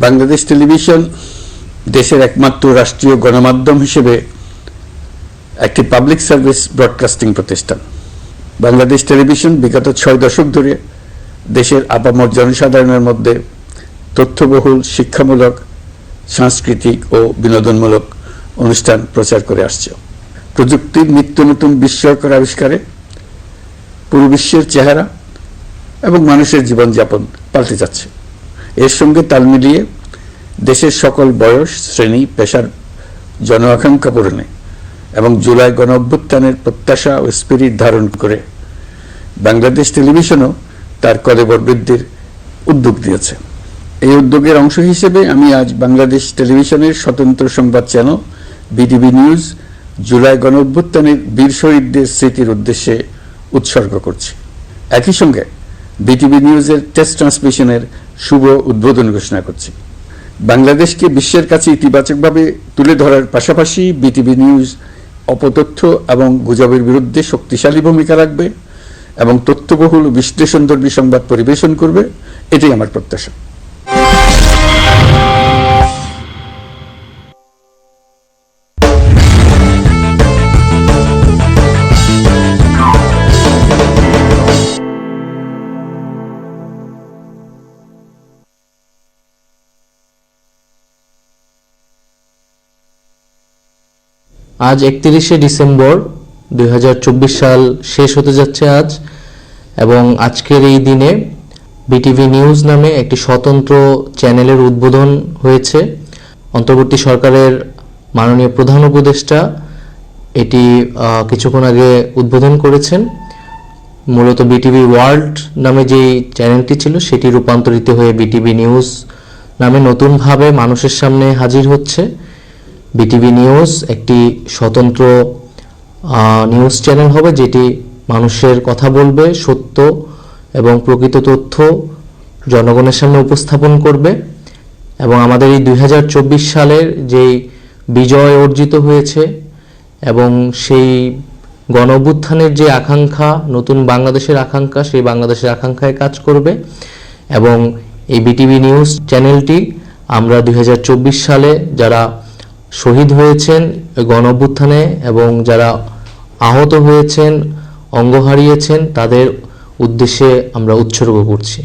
Bangladesh television দেশের একমাত্র রাষ্ট্রীয় গণমাধ্যম হিসেবে একটি পাবলিক সার্ভিস ব্রডকাস্টিং প্রতিষ্ঠান। বাংলাদেশ টেলিভিশন বিগত 6 দশক ধরে দেশের আপামর জনসাধারণের মধ্যে তথ্যবহুল, শিক্ষামূলক, সাংস্কৃতিক ও বিনোদনমূলক অনুষ্ঠান প্রচার করে আসছে। প্রযুক্তির নিত্য নতুন বিস্ময়কর আবিষ্কারে পুরো বিশ্বের চেহারা এবং মানুষের জীবনযাপন পাল্টে যাচ্ছে। এর সঙ্গে তাল মিলিয়ে দেশের সকল বয়স, শ্রেণী, পেশার জন আকাঙ্ক্ষা পূরণে এবং জুলাই গণ অভ্যুত্থানের প্রত্যাশা ও স্পিরিট ধারণ করে বাংলাদেশ টেলিভিশনও তার কলেবর বৃদ্ধির উদ্যোগ নিয়েছে। এই উদ্যোগের অংশ হিসেবে আমি আজ বাংলাদেশ টেলিভিশনের স্বতন্ত্র সংবাদ চ্যানেল বিটিভি নিউজ জুলাই গণ অভ্যুত্থানের বীর শহীদদের স্মৃতির উদ্দেশ্যে উৎসর্গ করছি। একই সঙ্গে বিটিভি নিউজের টেস্ট ট্রান্সমিশনের শুভ উদ্বোধন ঘোষণা করছি। বাংলাদেশকে বিশ্বের কাছে ইতিবাচকভাবে তুলে ধরার পাশাপাশি বিটিভি নিউজ অপতথ্য এবং গুজবের বিরুদ্ধে শক্তিশালী ভূমিকা রাখবে এবং তথ্যবহুল বিশ্লেষণধর্মী সংবাদ পরিবেশন করবে, এটাই আমার প্রত্যাশা। আজ 31শে ডিসেম্বর 2024 সাল শেষ হতে যাচ্ছে আজ, এবং আজকের এই দিনে বিটিভি নিউজ নামে একটি স্বতন্ত্র চ্যানেলের উদ্বোধন হয়েছে। অন্তর্বর্তী সরকারের মাননীয় প্রধান উপদেষ্টা এটি কিছুক্ষণ আগে উদ্বোধন করেছেন। মূলত বিটিভি ওয়ার্ল্ড নামে যেই চ্যানেলটি ছিল সেটি রূপান্তরিত হয়ে বিটিভি নিউজ নামে নতুনভাবে মানুষের সামনে হাজির হচ্ছে। বিটিভি নিউজ একটি স্বতন্ত্র নিউজ চ্যানেল হবে যেটি মানুষের কথা বলবে, সত্য এবং প্রকৃত তথ্য জনগণের সামনে উপস্থাপন করবে। এবং আমাদের এই 2024 সালের যেই বিজয় অর্জিত হয়েছে এবং সেই গণ অভ্যুত্থানের যে আকাঙ্ক্ষা, নতুন বাংলাদেশের আকাঙ্ক্ষা, সেই বাংলাদেশের আকাঙ্ক্ষায় কাজ করবে। এবং এই বিটিভি নিউজ চ্যানেলটি আমরা 2024 সালে যারা শহীদ হয়েছেন গণ অভ্যুত্থানে এবং যারা আহত হয়েছেন, অঙ্গ হারিয়েছেন, তাদের উদ্দেশ্যে আমরা উৎসর্গ করছি।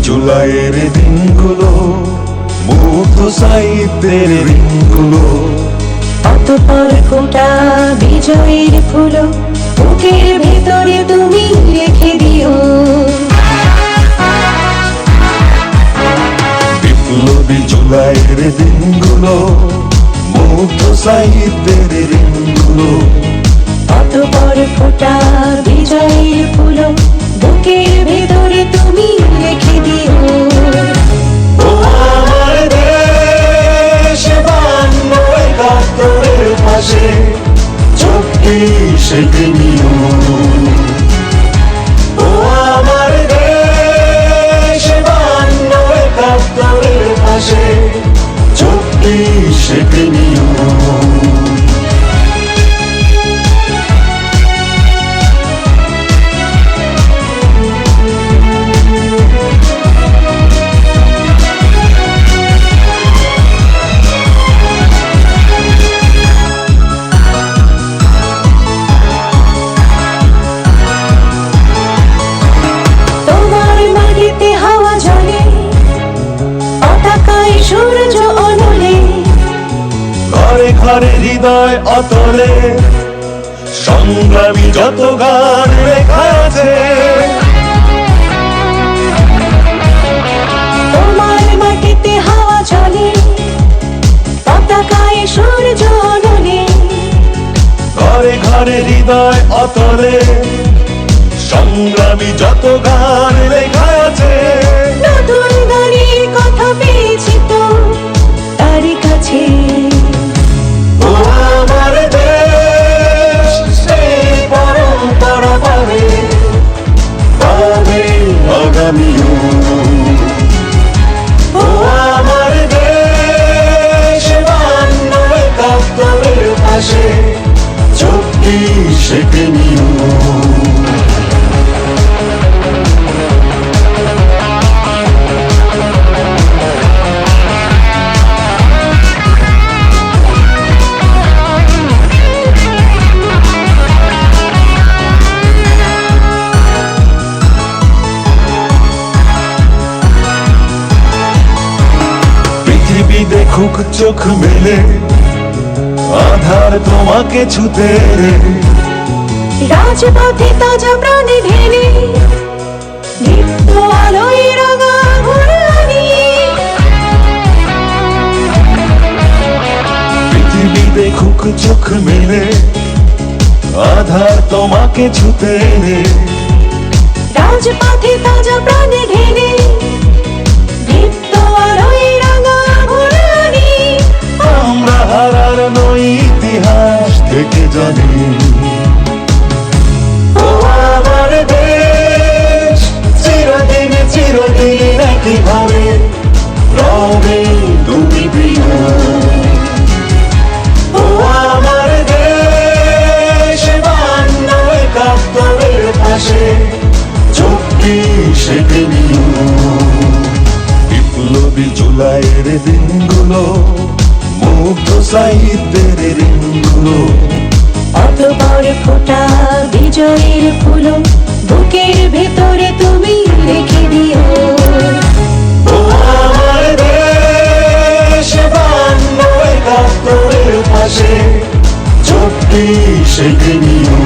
জুলাইয়ের দিনগুলো, মুগ্ধ সাহিত্যের দিনগুলো, অতঃপর ফোটা বিজয়ের ফুলো বুকের ভেতরে তুমি রেখে দিও। বিপ্লবী জুলাইয়ের দিনগুলো, মুগ্ধ সাহিত্যের দিনগুলো, অতঃপর ফোটা বিজয়ের ফুলো বুকের ভেতরে তুমি রেখে দিও। ও আমার দেশ, 52-71 পাশে 34 নিও। ও আমার দেশ, 52-71 পাশে 34 নিও। ঘরে হৃদয় অতলে সংগ্রামী যত গান লেখা আছে, তোমার মাটিতে হাওয়া চলে, পতাকায় সূর্য অনলে। ঘরে ঘরে হৃদয় অতলে সংগ্রামী যত গান লেখা আছে, নতুন গানের কথা পেয়েছি তো তারই কাছে। ও আমার দেশ সেই পরম্পরা পাবে আগামীও। ও আমার দেশ 52-71 পাশে 24 নিও। পৃথিবী দেখুক চোখ মেলে, আধার তোমাকে ছুতে এলে। রাজপথে তাজা প্রাণে ঢেলে দীপ্ত আলোয় রাঙা ঘোরানি। পৃথিবী দেখুক চোখ মেলে, আধার তোমাকে ছুতে এলে। রাজপথে তাজা প্রাণে ঢেলে দীপ্ত আলোয় রাঙা ঘোরানি। আমরা হারার নই ইতিহাস থেকে জানি। ও আমার দেশ চিরদিন চিরদিন একইভাবে রবে তুমি প্রিয়। ও আমার দেশ 52-71 পাশে 24 নিও। বিপ্লবী জুলাইয়ের দিনগুলো, মুগ্ধ সাহিত্যের ঋণগুলো। অতপর ফোটা বিজয়ের ফুলো বুকের ভেতরে তুমি রেখে দিও। ও আমার দেশ 52-71 পাশে 24 নিও।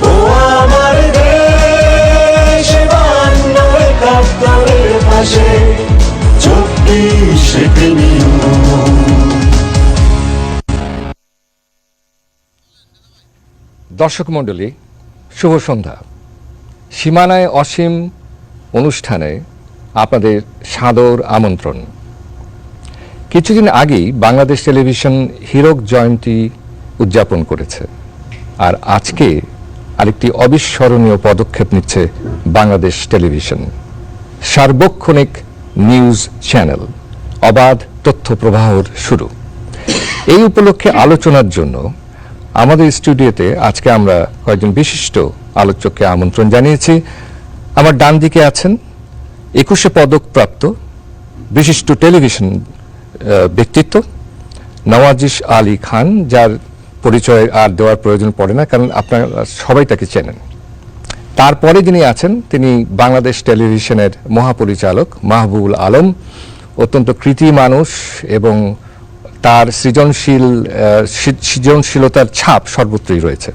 ও আমার দেশ 52-71 পাশে 24 নিও। দর্শক মণ্ডলী, শুভ সন্ধ্যা। সীমানায় অসীম অনুষ্ঠানে আপনাদের সাদর আমন্ত্রণ। কিছুদিন আগেই বাংলাদেশ টেলিভিশন হীরক জয়ন্তী উদযাপন করেছে, আর আজকে আরেকটি অবিস্মরণীয় পদক্ষেপ নিচ্ছে বাংলাদেশ টেলিভিশন। সার্বক্ষণিক নিউজ চ্যানেল, অবাধ তথ্য প্রবাহর শুরু। এই উপলক্ষে আলোচনার জন্য আমাদের স্টুডিওতে আজকে আমরা কয়েকজন বিশিষ্ট আলোচককে আমন্ত্রণ জানিয়েছি। আমার ডান দিকে আছেন 21 পদকপ্রাপ্ত বিশিষ্ট টেলিভিশন ব্যক্তিত্ব নওয়াজিশ আলী খান, যার পরিচয় আর দেওয়ার প্রয়োজন পড়ে না, কারণ আপনারা সবাই তাকে চেনেন। তারপরে যিনি আছেন তিনি বাংলাদেশ টেলিভিশনের মহাপরিচালক মাহবুবুল আলম, অত্যন্ত কৃতি মানুষ এবং তার সৃজনশীলতার ছাপ সর্বত্রই রয়েছে।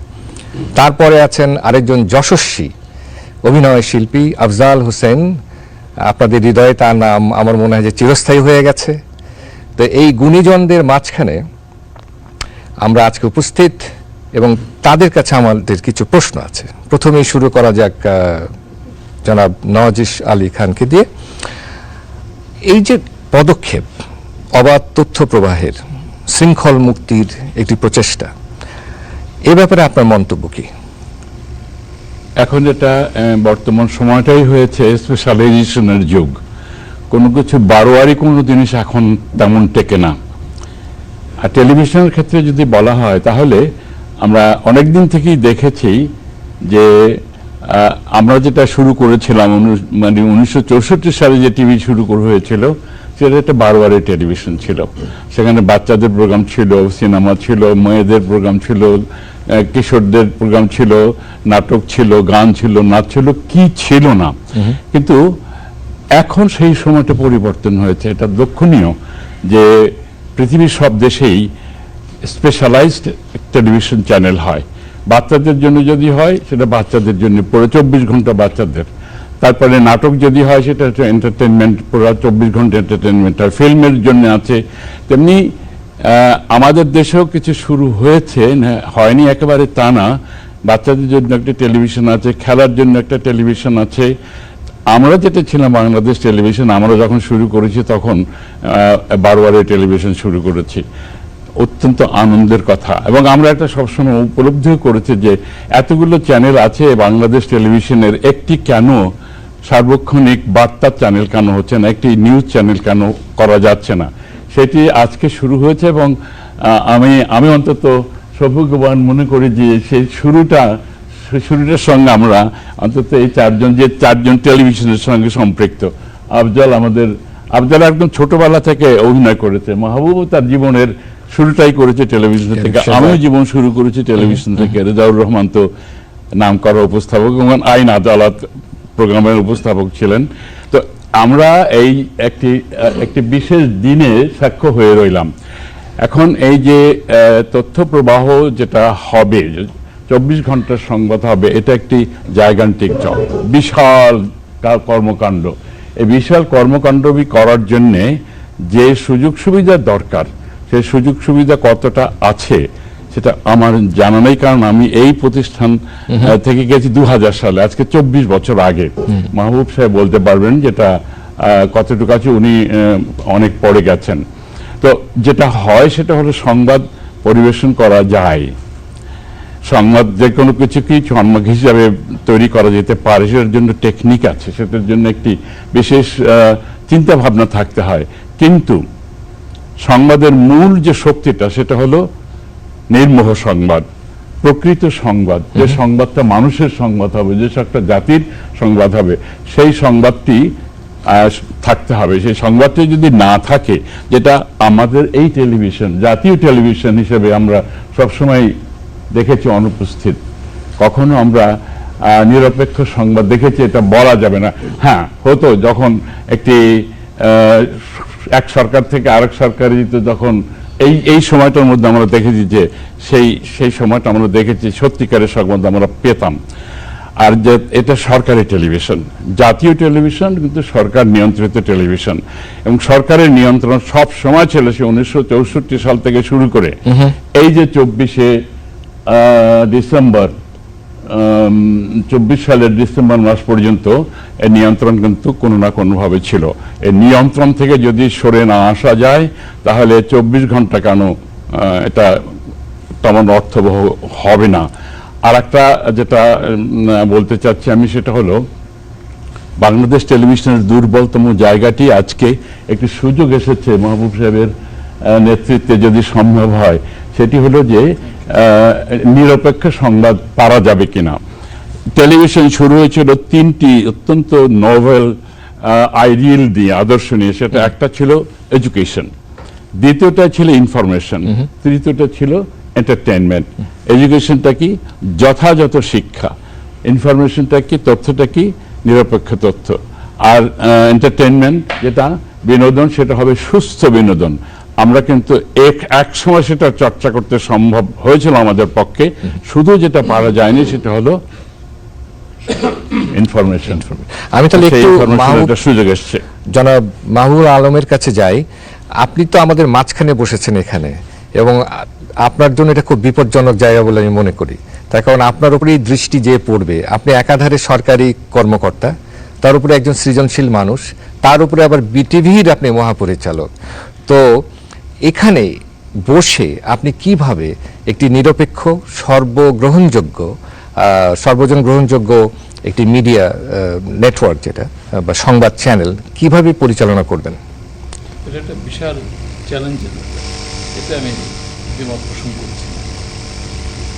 তারপরে আছেন আরেকজন যশস্বী অভিনয় শিল্পী আফজাল হোসেন। আপনাদের হৃদয়ে তার নাম আমার মনে হয় যে চিরস্থায়ী হয়ে গেছে। তো এই গুণীজনদের মাঝখানে আমরা আজকে উপস্থিত এবং তাদের কাছে আমাদের কিছু প্রশ্ন আছে। প্রথমেই শুরু করা যাক জনাব নওয়াজিশ আলী খানকে দিয়ে। এই যে পদক্ষেপ, অবাধ তথ্য প্রবাহের, শৃঙ্খল মুক্তির একটি প্রচেষ্টা, এ ব্যাপারে আপনার মন্তব্য কি? এখন যেটা বর্তমান সময়টাই হয়েছে স্পেশালাইজেশনের যুগ। কোনো কিছু বারোয়ারি কোনো জিনিস এখন তেমন টেকে না। আর টেলিভিশনের ক্ষেত্রে যদি বলা হয় তাহলে আমরা অনেক দিন থেকেই দেখেছি যে আমরা যেটা শুরু করেছিলাম মানে 1964 সালে যে টিভি শুরু হয়েছিল সেটা একটা বারোয়ারি টেলিভিশন ছিল। সেখানে বাচ্চাদের প্রোগ্রাম ছিল, সিনেমা ছিল, মেয়েদের প্রোগ্রাম ছিল, কিশোরদের প্রোগ্রাম ছিল, নাটক ছিল, গান ছিল, নাচ ছিল, কি ছিল না। কিন্তু এখন সেই সময়টা পরিবর্তন হয়েছে। এটা লক্ষণীয় যে পৃথিবীর সব দেশেই স্পেশালাইজড টেলিভিশন চ্যানেল হয়। বাচ্চাদের জন্য যদি হয় সেটা বাচ্চাদের জন্য পুরো 24 ঘন্টা বাচ্চাদের। তারপরে নাটক যদি হয় সেটা হচ্ছে এন্টারটেনমেন্ট, পুরো 24 ঘন্টা এন্টারটেনমেন্ট। আর ফিল্মের জন্য আছে। তেমনি আমাদের দেশেও কিছু শুরু হয়েছে, হয়নি একেবারে তা না, বাচ্চাদের জন্য একটা টেলিভিশন আছে, খেলার জন্য একটা টেলিভিশন আছে। আমরা যেটা ছিলাম বাংলাদেশ টেলিভিশন, আমরা যখন শুরু করেছি তখন 12 টেলিভিশন শুরু করেছি। অত্যন্ত আনন্দের কথা, এবং আমরা একটা সবসময় উপলব্ধিও করেছি যে এতগুলো চ্যানেল আছে বাংলাদেশ টেলিভিশনের, একটি কেন সার্বক্ষণিক বার্তার চ্যানেল কেন হচ্ছে না, একটি নিউজ চ্যানেল কেন করা যাচ্ছে না, সেটি আজকে শুরু হয়েছে। এবং আমি অন্তত সৌভাগ্যবান মনে করি যে সেই শুরুটার সঙ্গে আমরা অন্তত এই চারজন টেলিভিশনের সঙ্গে সম্পৃক্ত। আফজাল একদম ছোটবেলা থেকে অভিনয় করেছে, মাহবুবও তার জীবনের শুরুটাই করেছে টেলিভিশন থেকে, আমিও জীবন শুরু করেছি টেলিভিশন থেকে। রেজাউর রহমান তো নাম করা উপস্থাপক এবং আইন আদালত প্রোগ্রামের উপস্থাপক ছিলেন। তো আমরা এই একটি বিশেষ দিনে সাক্ষ্য হয়ে রইলাম। এখন এই যে তথ্য প্রবাহ যেটা হবে, 24 ঘন্টার সংবাদ হবে, এটা একটি জায়গান্তিক জব, বিশাল কর্মকাণ্ড। এই বিশাল কর্মকাণ্ড করার জন্যে যে সুযোগ সুবিধা দরকার, সেই সুযোগ সুবিধা কতটা আছে সেটা আমার জানা নেই, কারণ আমি এই প্রতিষ্ঠান থেকে গেছি 2000 সালে, আজকে 24 বছর আগে। মাহবুব সাহেব বলতে পারবেন যেটা কতটুকু আছে, উনি অনেক পরে গেছেন। তো যেটা হয় সেটা হলো সংবাদ পরিবেশন করা যায়, সংবাদ যে কোনো কিছুকেই সংবাদ হিসাবে তৈরি করা যেতে পারে, সেটার জন্য টেকনিক আছে, সেটার জন্য একটি বিশেষ চিন্তা ভাবনা থাকতে হয়। কিন্তু সংবাদের মূল যে শক্তিটা সেটা হলো নির্মোহ সংবাদ, প্রকৃত সংবাদ, যে সংবাদটা মানুষের সংবাদ হবে, যে একটা জাতির সংবাদ হবে, সেই সংবাদটি থাকতে হবে। সেই সংবাদটি যদি না থাকে, যেটা আমাদের এই টেলিভিশন, জাতীয় টেলিভিশন হিসেবে আমরা সবসময় দেখেছি অনুপস্থিত, কখনো আমরা নিরপেক্ষ সংবাদ দেখেছি এটা বলা যাবে না। হ্যাঁ, হতো যখন একটি এক সরকার থেকে আরেক সরকারে যেত, যখন এই সময়টার মধ্যে আমরা দেখেছি যে সেই সময়টা আমরা দেখেছি সত্যিকারের সংবাদ আমরা পেতাম। আর যে এটা সরকারি টেলিভিশন, জাতীয় টেলিভিশন কিন্তু সরকার নিয়ন্ত্রিত টেলিভিশন, এবং সরকারের নিয়ন্ত্রণ সব সময় ছিল, সে 1964 সাল থেকে শুরু করে এই যে 24 ডিসেম্বর 24 সালের ডিসেম্বর মাস পর্যন্ত এই নিয়ন্ত্রণ কিন্তু কোনো না কোনোভাবে ছিল। এই নিয়ন্ত্রণ থেকে যদি সরে না আসা যায়, তাহলে 24 ঘন্টা কেন এটা তেমন অর্থবহ হবে না। আর একটা যেটা বলতে চাচ্ছি আমি, সেটা হলো বাংলাদেশ টেলিভিশনের দুর্বলতম জায়গাটি আজকে একটি সুযোগ এসেছে মাহবুব সাহেবের নেতৃত্বে, যদি সম্ভব হয়, সেটি হলো যে নিরপেক্ষ সংবাদ পাওয়া যাবে কিনা। টেলিভিশন শুরু হয়েছিল 3টি অত্যন্ত নোভেল আইডিয়াল দিয়ে, আদর্শ নিয়ে। সেটা একটা ছিল এডুকেশন, দ্বিতীয়টা ছিল ইনফরমেশন, তৃতীয়টা ছিল এন্টারটেইনমেন্ট। এডুকেশনটা কি? যথাযথ শিক্ষা। ইনফরমেশনটা কি? তথ্যটা কি? নিরপেক্ষ তথ্য। আর এন্টারটেইনমেন্ট যেটা বিনোদন, সেটা হবে সুস্থ বিনোদন। আমরা কিন্তু এক সময় সেটা চর্চা করতে সম্ভব হয়েছিল আমাদের পক্ষে, শুধু যেটা পারা যায়নি সেটা হলো ইনফরমেশন। আমি তাহলে একটু সুযোগ এসছে, জনাব মাহবুবুল আলমের কাছে যাই। আপনি তো আমাদের মাঝখানে বসেছেন এখানে, এবং আপনার জন্য এটা খুব বিপজ্জনক জায়গা বলে আমি মনে করি। তার কারণ আপনার উপরেই দৃষ্টি যে পড়বে, আপনি একাধারে সরকারি কর্মকর্তা, তার উপরে একজন সৃজনশীল মানুষ, তার উপরে আবার বিটিভির আপনি মহাপরিচালক। তো এখানে বসে আপনি কিভাবে একটি নিরপেক্ষ, সর্বজন গ্রহণযোগ্য একটি মিডিয়া নেটওয়ার্ক, যেটা বা সংবাদ চ্যানেল, কিভাবে পরিচালনা করবেন? এটা একটা বিশাল চ্যালেঞ্জের ব্যাপার, এতে আমি দ্বিমত পোষণ করছি।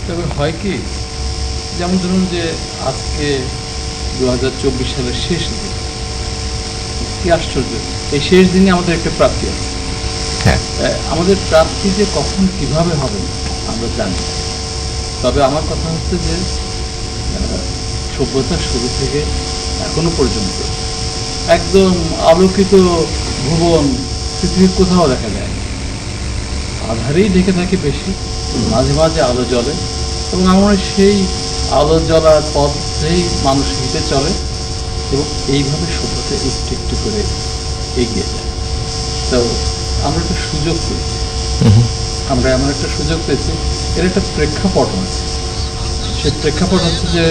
তবে হয় কি, যেমন ধরুন যে আজকে 2024 সালের শেষ দিন, কি আশ্চর্য, এই শেষ দিনে আমাদের একটা প্রাপ্তি আছে। হ্যাঁ, আমাদের প্রাপ্তি যে কখন কিভাবে হবে আমরা জানি, তবে আমার কথা হচ্ছে যে সভ্যতার শুরু থেকে এখনো পর্যন্ত একদম আলোকিত ভুবন পৃথিবীর কোথাও দেখা যায়, আধারেই ঢেকে থাকে বেশি, মাঝে মাঝে আলো জ্বলে, এবং আমরা সেই আলো জ্বলার পথেই মানুষ হেঁটে চলে, এবং এইভাবে সভ্যতা একটু একটু করে এগিয়ে যায়। তো আমরা একটা সুযোগ পেয়েছি, আমরা এমন একটা সুযোগ পেয়েছি, এর একটা প্রেক্ষাপট আছে, সে প্রেক্ষাপট হচ্ছে যে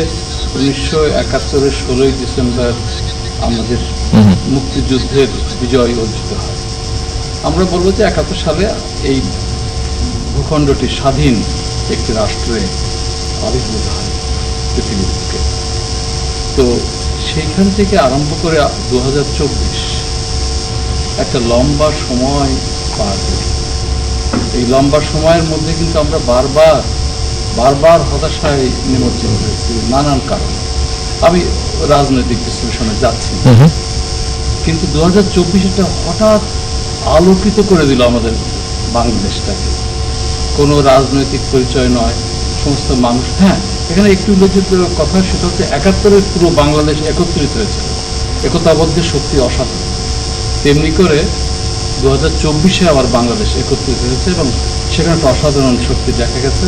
1971-এর 16ই ডিসেম্বর আমাদের মুক্তিযুদ্ধের বিজয় অর্জিত হয়। আমরা বলবো যে 71 সালে এই ভূখণ্ডটি স্বাধীন একটি রাষ্ট্রে আবির্ভূত হয় পৃথিবীর বুকে। তো সেইখান থেকে আরম্ভ করে 2024 একটা লম্বা সময় পার করি। এই লম্বা সময়ের মধ্যে কিন্তু আমরা বারবার হতাশায় নিমজ্জিত হয়েছি নানান কারণে। আমি রাজনৈতিক বিশ্লেষণে যাচ্ছি না। কিন্তু 2024-টা হঠাৎ আলোকিত করে দিল আমাদের বাংলাদেশটাকে। কোনো রাজনৈতিক পরিচয় নয়, সমস্ত মানুষ। হ্যাঁ, এখানে একটু উল্লেখযোগ্য কথা, সেটা হচ্ছে 71-এর পুরো বাংলাদেশ একত্রিত হয়েছিল, একতাবদ্ধের শক্তি অসাধারণ। তেমনি করে 2024-এ আবার বাংলাদেশ একত্রিত হয়েছে এবং সেখানে একটা অসাধারণ শক্তি দেখা গেছে।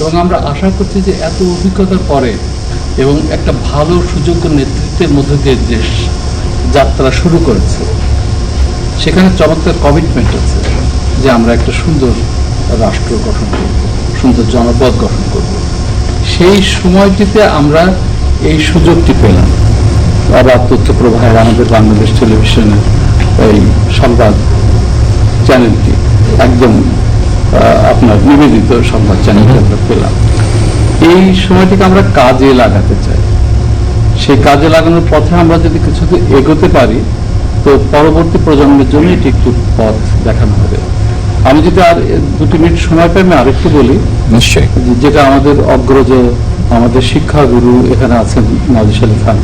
এবং আমরা আশা করছি যে এত অভিজ্ঞতার পরে এবং একটা ভালো সুযোগ্য নেতৃত্বের মধ্যে দিয়ে দেশ যাত্রা শুরু করেছে, সেখানে চমৎকার কমিটমেন্ট আছে যে আমরা একটা সুন্দর রাষ্ট্র গঠন করব, সুন্দর জনপদ গঠন করব। সেই সময়টিতে আমরা এই সুযোগটি পেলাম। আবার তথ্য প্রবাহের আমাদের বাংলাদেশ টেলিভিশনের এই সংবাদ চ্যানেলটি একদম আপনার নিবেদিত সংবাদ চ্যানেলটি আমরা পেলাম। এই সময়টিকে আমরা কাজে লাগাতে চাই। সেই কাজে লাগানোর পথে আমরা যদি কিছু এগোতে পারি, তো পরবর্তী প্রজন্মের জন্য এটি একটু পথ দেখানো হবে। আমি যদি আর 2 মিনিট সময় পাই, আমি আরেকটু বলি। নিশ্চয়ই। যেটা আমাদের অগ্রজ, আমাদের শিক্ষাগুরু এখানে আছেন নাজিস আলী খান,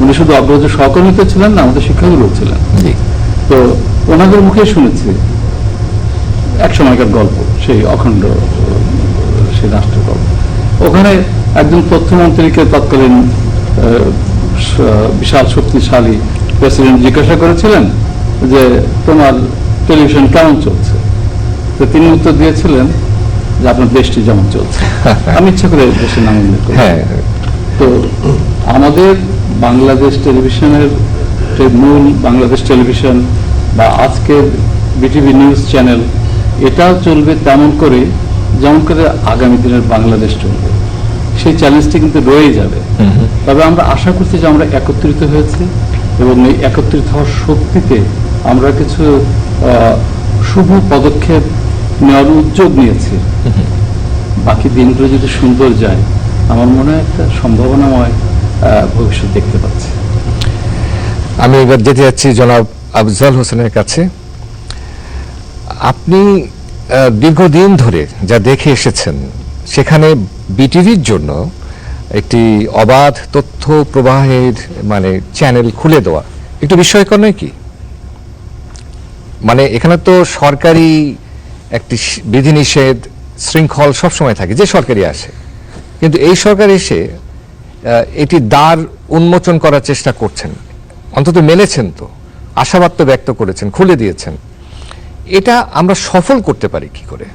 উনি শুধু অগ্রজ সহকর্মীতে ছিলেন না, আমাদের শিক্ষাগুরু ছিলেন। তো ওনাদের মুখে শুনেছি এক সময়কার গল্প, সেই অখণ্ড সেই রাষ্ট্রের গল্প। ওখানে একজন তথ্যমন্ত্রীকে তৎকালীন বিশাল শক্তিশালী প্রেসিডেন্ট জিজ্ঞাসা করেছিলেন যে তোমার টেলিভিশন কেমন চলছে। তো তিনি উত্তর দিয়েছিলেন যে আপনার দেশটি যেমন চলছে। আমি ইচ্ছা করে দেশের নাম উল্লেখ করি। তো আমাদের বাংলাদেশ টেলিভিশনের যে মূল বাংলাদেশ টেলিভিশন বা আজকের বিটিভি নিউজ চ্যানেল, এটাও চলবে তেমন করে যেমন করে আগামী দিনের বাংলাদেশ চলবে। সেই চ্যালেঞ্জটি কিন্তু রয়ে যাবে। তবে আমরা আশা করছি যে আমরা একত্রিত হয়েছি এবং এই একত্রিত হওয়ার শক্তিতে আমরা কিছু শুভ পদক্ষেপ নেওয়ার উদ্যোগ নিয়েছি। বাকি দিনগুলো যদি সুন্দর যায়, আমার মনে হয় একটা সম্ভাবনাময় ভবিষ্যৎ দেখতে পাচ্ছি। আমি এবার যেতে যাচ্ছি জনাব আফজাল হোসেনের কাছে। আপনি দীর্ঘদিন ধরে যা দেখে এসেছেন, সেখানে বিটিভির জন্য একটি অবাধ তথ্য প্রবাহের চ্যানেল খুলে দেওয়া একটু বিস্ময়কর নয় কি? এখানে তো সরকারি একটি বিধিনিষেধ শৃঙ্খল সবসময় থাকে, যে সরকারি আসে, কিন্তু এই সরকার এসে এটি দ্বার উন্মোচন করার চেষ্টা করছেন, অন্তত মেনেছেন, তো আশাবাদ তো ব্যক্ত করেছেন, খুলে দিয়েছেন। এটা আমরা সফল করতে পারি কি করে?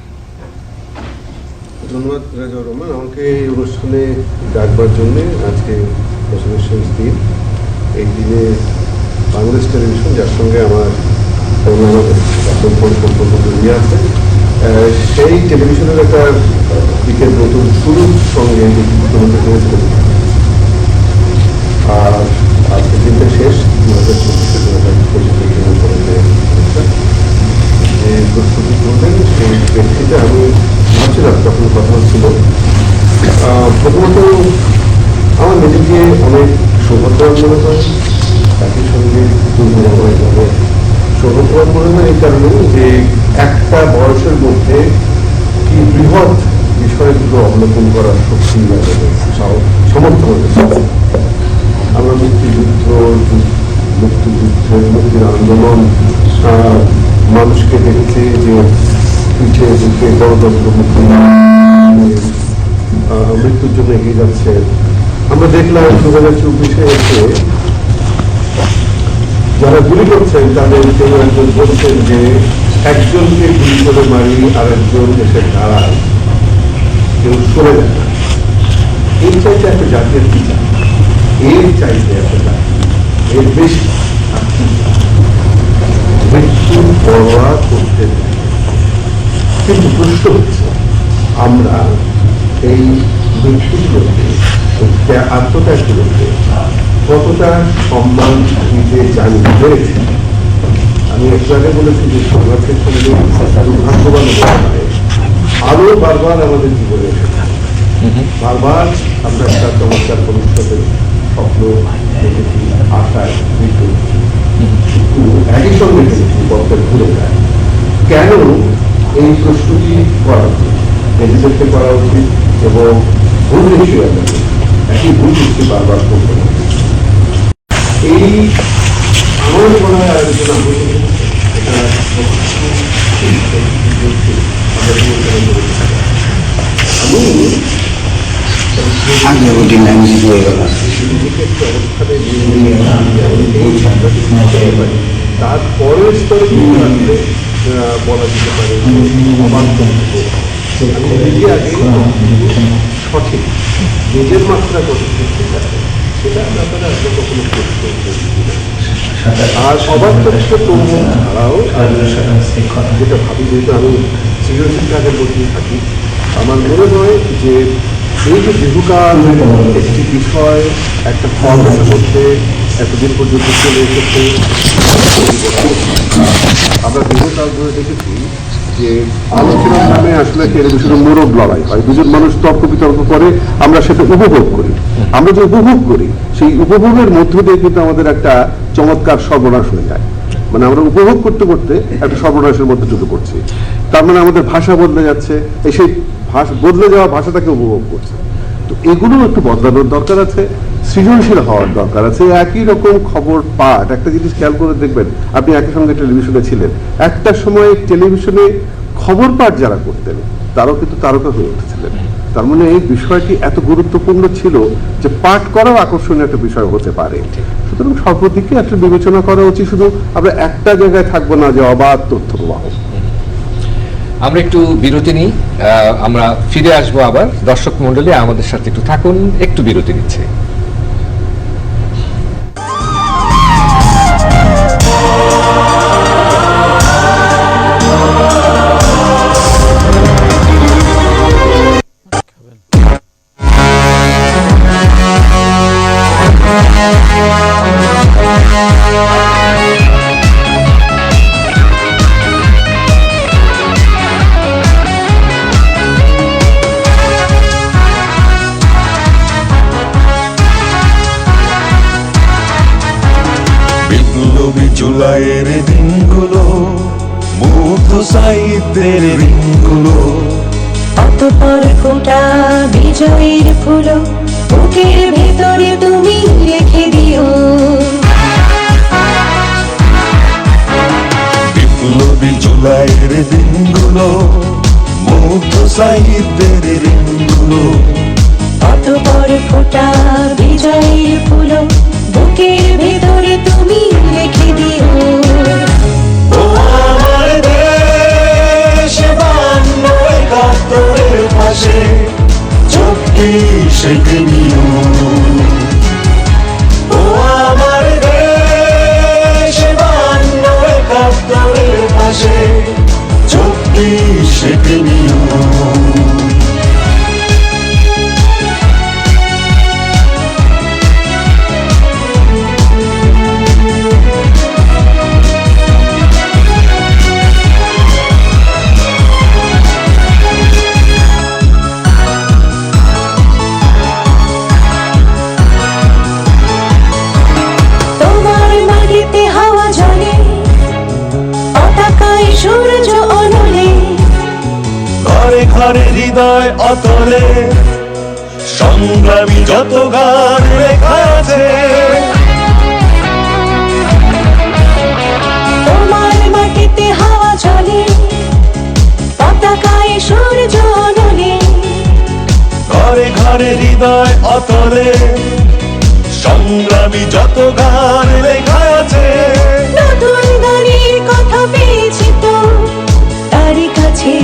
ধন্যবাদ রাজাউর রহমান, আমাকে এই অনুষ্ঠানে ডাকবার জন্য। আজকে বছরের দিন, এই দিনে বাংলাদেশ টেলিভিশন, যার সঙ্গে আমার সম্পর্ক জড়িয়ে আছে, সেই টেলিভিশনের একটা দিকের নতুন শুরুর সঙ্গে আর আজকে দিনটা শেষ 2024 যে প্রস্তুতি করবেন সেই ব্যক্তিতে আমি ভাবছিলাম, তখন কথা হচ্ছিল। প্রথমত আমার নিজেকে অনেক সৌভাগ্যবান মনে হয়, একই সঙ্গে দুর্ভাগ্যবান মনে হয়। সৌভাগ্যবান মনে হয় এই কারণে যে একটা বয়সের মধ্যে কি বৃহৎ বিষয়গুলো অবলোকন করার শক্তি সমর্থ হয়েছে। আমরা মুক্তির আন্দোলন, মানুষকে দেখেছি যে পিছিয়ে বুকে গণতন্ত্র মুক্তি মৃত্যুর জন্য এগিয়ে যাচ্ছে। আমরা দেখলাম 2024 এসে যারা গুলি করছেন তাদের কেউ একজন বলছেন যে একজনকে গুলি করে মারি আর একজন এসে দাঁড়ায়, কেউ সরে যায় না। এই চাইতে একটা জাতীয় কি চাই, এর চাইতে একটা জাতি, এর বেশি মৃত্যুর পরোয়া করতে চাই। কিন্তু প্রশ্ন হচ্ছে আমরা এই ব্যক্তিগুলোকে, আত্মত্যাগগুলোকে কতটা সম্মান দিতে জানি পেরেছি। আমি একটু আগে বলেছি যে সংঘাতের সঙ্গে দুর্ভাগ্যবান অবস্থায় আলো বারবার আমাদের জীবনে এসেছে। বারবার আমরা একটা চমৎকার ভবিষ্যতের স্বপ্ন দেখেছি, আশায় কিন্তু একই সঙ্গে দেখেছি পথের ঘুরে যায়। কেন এই প্রশ্নটি করা উচিত, নিজেদেরকে করা উচিত এবং ভুল হিসেবে একই ভুল হিসেবে বারবার করতে হবে। এই আমার মনে হয় আলোচনা তারপরের স্তরে আসলে বলা যেতে পারে সঠিক নিজের মাত্রা কত সেটা ব্যাপারে আসলে কখনো আর সবার ক্ষেত্রে তরুণ ছাড়াও যেটা ভাবি, যেহেতু আমি সৃজনশীল কাজের মধ্যেই থাকি, আমার মনে হয় যে এই যে দীর্ঘকাল একটি বিষয় একটা ফর্মের মধ্যে এতদিন পর্যন্ত চলে এসেছে, আমরা দীর্ঘকাল ধরে দেখেছি যে আলোচনার নামে আসলে টেলিভিশনের মোরগ লড়াই হয়, দুজন মানুষ তর্ক বিতর্ক করে, আমরা সেটা উপভোগ করি। আমরা যে উপভোগ করি সেই উপভোগের মধ্য দিয়ে কিন্তু আমাদের একটা চমৎকার সর্বনাশ হয়ে যায়। মানে আমরা উপভোগ করতে করতে একটা সর্বনাশের মধ্যে ঢুকে পড়ছি। তার মানে আমাদের ভাষা বদলে যাচ্ছে, সেই বদলে যাওয়া ভাষাটাকে উপভোগ করছে। তো এগুলো একটু বদলানোর দরকার আছে, সৃজনশীল হওয়ার দরকার আছে। একই রকম খবর পাঠ, একটা জিনিস খেয়াল করে দেখবেন, আপনি একই সঙ্গে টেলিভিশনে ছিলেন, একটা সময় টেলিভিশনে খবর পাঠ যারা করতেন তারাও কিন্তু তারকা হয়ে উঠেছিলেন। তার মানে এই বিষয়টি এত গুরুত্বপূর্ণ ছিল যে পাঠ করাও আকর্ষণীয় একটা বিষয় হতে পারে। সুতরাং সর্বদিকে একটা বিবেচনা করা উচিত, শুধু আমরা একটা জায়গায় থাকবো না যে অবাধ তথ্য প্রবাহ। আমরা একটু বিরতি নিই, আমরা ফিরে আসবো আবার। দর্শক মন্ডলী আমাদের সাথে একটু থাকুন, একটু বিরতি নিচ্ছে। জুলাইয়ের দিনগুলো, মুগ্ধ সাহিত্যের দিনগুলো, অতঃপর ফোটা বিজয়ের ফুলো বুকের ভেতরে তুমি রেখে দিও। বিপ্লবী জুলাইয়ের দিনগুলো, মুগ্ধ সাহিত্যের দিনগুলো, অতঃপর ফোটা বিজয়ের ফুলো বুকের ভেতরে তুমি রেখে দিও। ও আমার দেশ, 52-71 পাশে চুক্তি সেঁকে নিও। ও আমার দেশ, 52-71 পাশে চুক্তি সেঁকে নিও। ঘরে হৃদয় অতলে সংগ্রামী যত গান লেখা আছে, তোমার মাটিতে হাওয়া চলে, পতাকায় সূর্য ওঠে। ঘরে ঘরে হৃদয় অতলে সংগ্রামী যত গান লেখা আছে। নতুন গানের কথা পেয়েছি তো তারই কাছে।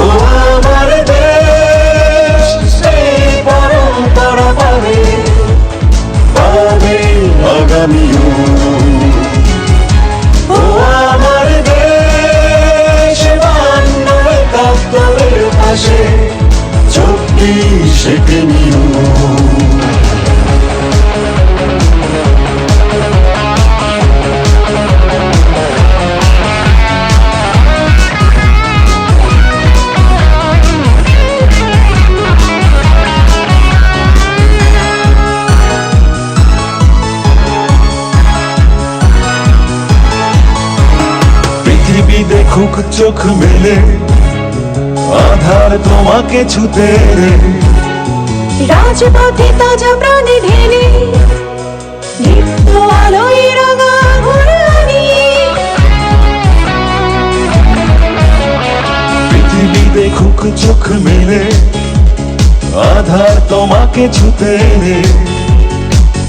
ও আমার দেশ, সেই পরম্পরা পাবে আগামীও। ও আমার দেশ, 52-71 পাশে চুক্তি সেঁকে নিও। পৃথিবী দেখুক চোখ মেলে, আধার তোমাকে ছুতে এলে। রাজপথে তাজা প্রাণে ঢেলে দীপ্ত আলোয় রাঙা ঘোরানি। পৃথিবী দেখুক চোখ মেলে, আধার তোমাকে ছুতে এলে।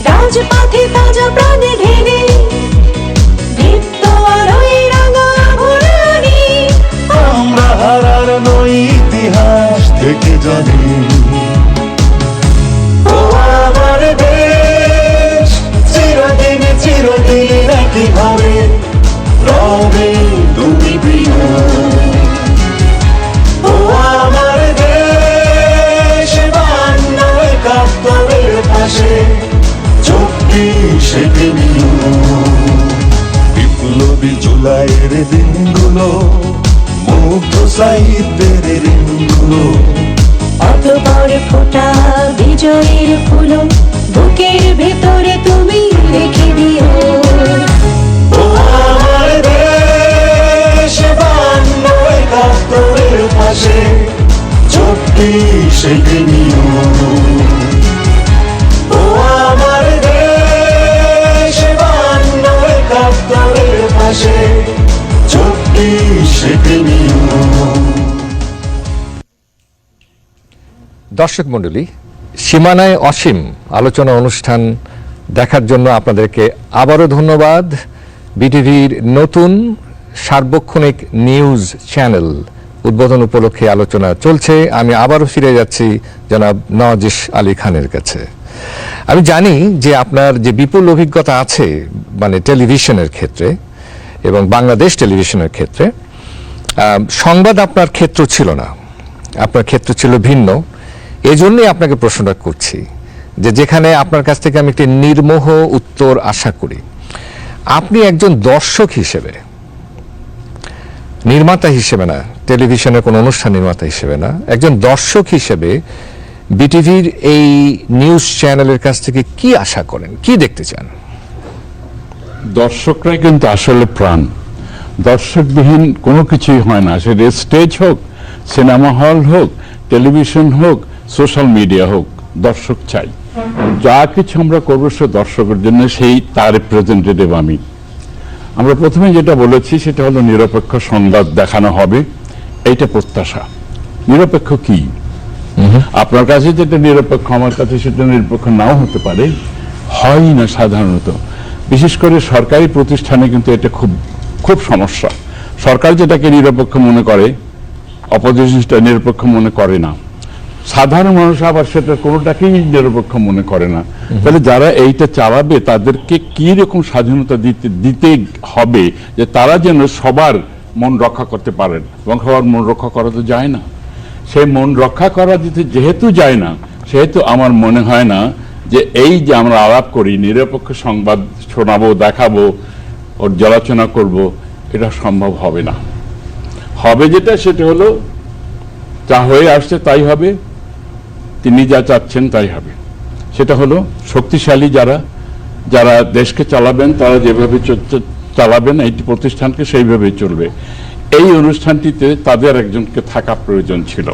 রাজপথে তাজা প্রাণে ঢেলে দীপ্ত আলোয় রাঙা ঘোরানি। আমরা হারার নই, ইতিহাস থেকে জানি। ও আমার দেশ, চিরদিন চিরদিন একইভাবে রবে তুমি প্রিয়। ও আমার দেশ, বান্ন একাত্তরের পাশে চোখটি সেঁকে নিও। বিপ্লবী জুলাইয়ের দিনগুলো, মুগ্ধ সাহিত্যের ঋণগুলো। অতঃপর ফোটা বিজয়ের ফুল বুকের ভেতরে তুমি রেখে দিও। ও আমার দেশ, বান্ন একাত্তরের পাশে চোখটি সেঁকে নিও। ও আমার দেশ, বান্ন একাত্তরের পাশে চোখটি সেঁকে নিও। দর্শক মণ্ডলী, সীমানায় অসীম আলোচনা অনুষ্ঠান দেখার জন্য আপনাদেরকে আবারও ধন্যবাদ। বিটিভির নতুন সার্বক্ষণিক নিউজ চ্যানেল উদ্বোধন উপলক্ষে আলোচনা চলছে। আমি আবারও ফিরে যাচ্ছি জনাব নওয়াজিশ আলী খানের কাছে। আমি জানি যে আপনার যে বিপুল অভিজ্ঞতা আছে মানে টেলিভিশনের ক্ষেত্রে এবং বাংলাদেশ টেলিভিশনের ক্ষেত্রে। সংবাদ আপনার ক্ষেত্র ছিল না, আপনার ক্ষেত্র ছিল ভিন্ন। এজন্যই আপনাকে প্রশ্নটা করছি যে যেখানে আপনার কাছ থেকে আমি একটি নির্মোহ উত্তর আশা করি। আপনি একজন দর্শক হিসেবে, নির্মাতা হিসেবে না, টেলিভিশনের কোনো অনুষ্ঠান নির্মাতা হিসেবে না, একজন দর্শক হিসেবে বিটিভির এই নিউজ চ্যানেলের কাছ থেকে কি আশা করেন, কি দেখতে চান? দর্শকরাই কিন্তু আসলে প্রাণ। দর্শকবিহীন কোনো কিছুই হয় না, সেটা স্টেজ হোক, সিনেমা হল হোক, টেলিভিশন হোক, সোশ্যাল মিডিয়া হোক, দর্শক চাই। যা কিছু আমরা করবো সে দর্শকের জন্য, সেই তার রিপ্রেজেন্টেটিভ আমি। আমরা প্রথমে যেটা বলেছি সেটা হলো নিরপেক্ষ সংবাদ দেখানো হবে, এইটা প্রত্যাশা। নিরপেক্ষ কি? আপনার কাছে যেটা নিরপেক্ষ, আমার কাছে সেটা নিরপেক্ষ নাও হতে পারে, হয় না সাধারণত। বিশেষ করে সরকারি প্রতিষ্ঠানে কিন্তু এটা খুব খুব সমস্যা। সরকার যেটাকে নিরপেক্ষ মনে করে, অপোজিশন সেটা নিরপেক্ষ মনে করে না। সাধারণ মানুষ আবার সেটা কোনোটাকেই নিরপেক্ষ মনে করে না। তাহলে যারা এইটা চালাবে তাদেরকে কি রকম স্বাধীনতা দিতে হবে যে তারা যেন সবার মন রক্ষা করতে পারেন, এবং সবার মন রক্ষা করা তো যায় না। সেই মন রক্ষা করা যেহেতু যায় না, সেহেতু আমার মনে হয় না যে এই যে আমরা আলাপ করি, নিরপেক্ষ সংবাদ শোনাবো, দেখাবো, ওর আলোচনা করব, এটা সম্ভব হবে না। হবে যেটা, সেটা হলো যা হয়ে আসছে তাই হবে, তিনি যা চাচ্ছেন তাই হবে। সেটা হলো শক্তিশালী যারা দেশকে চালাবেন, তারা যেভাবে চালাবেন এই প্রতিষ্ঠানকে সেইভাবেই চলবে। এই অনুষ্ঠানটিতে তাদের একজনকে থাকা প্রয়োজন ছিল।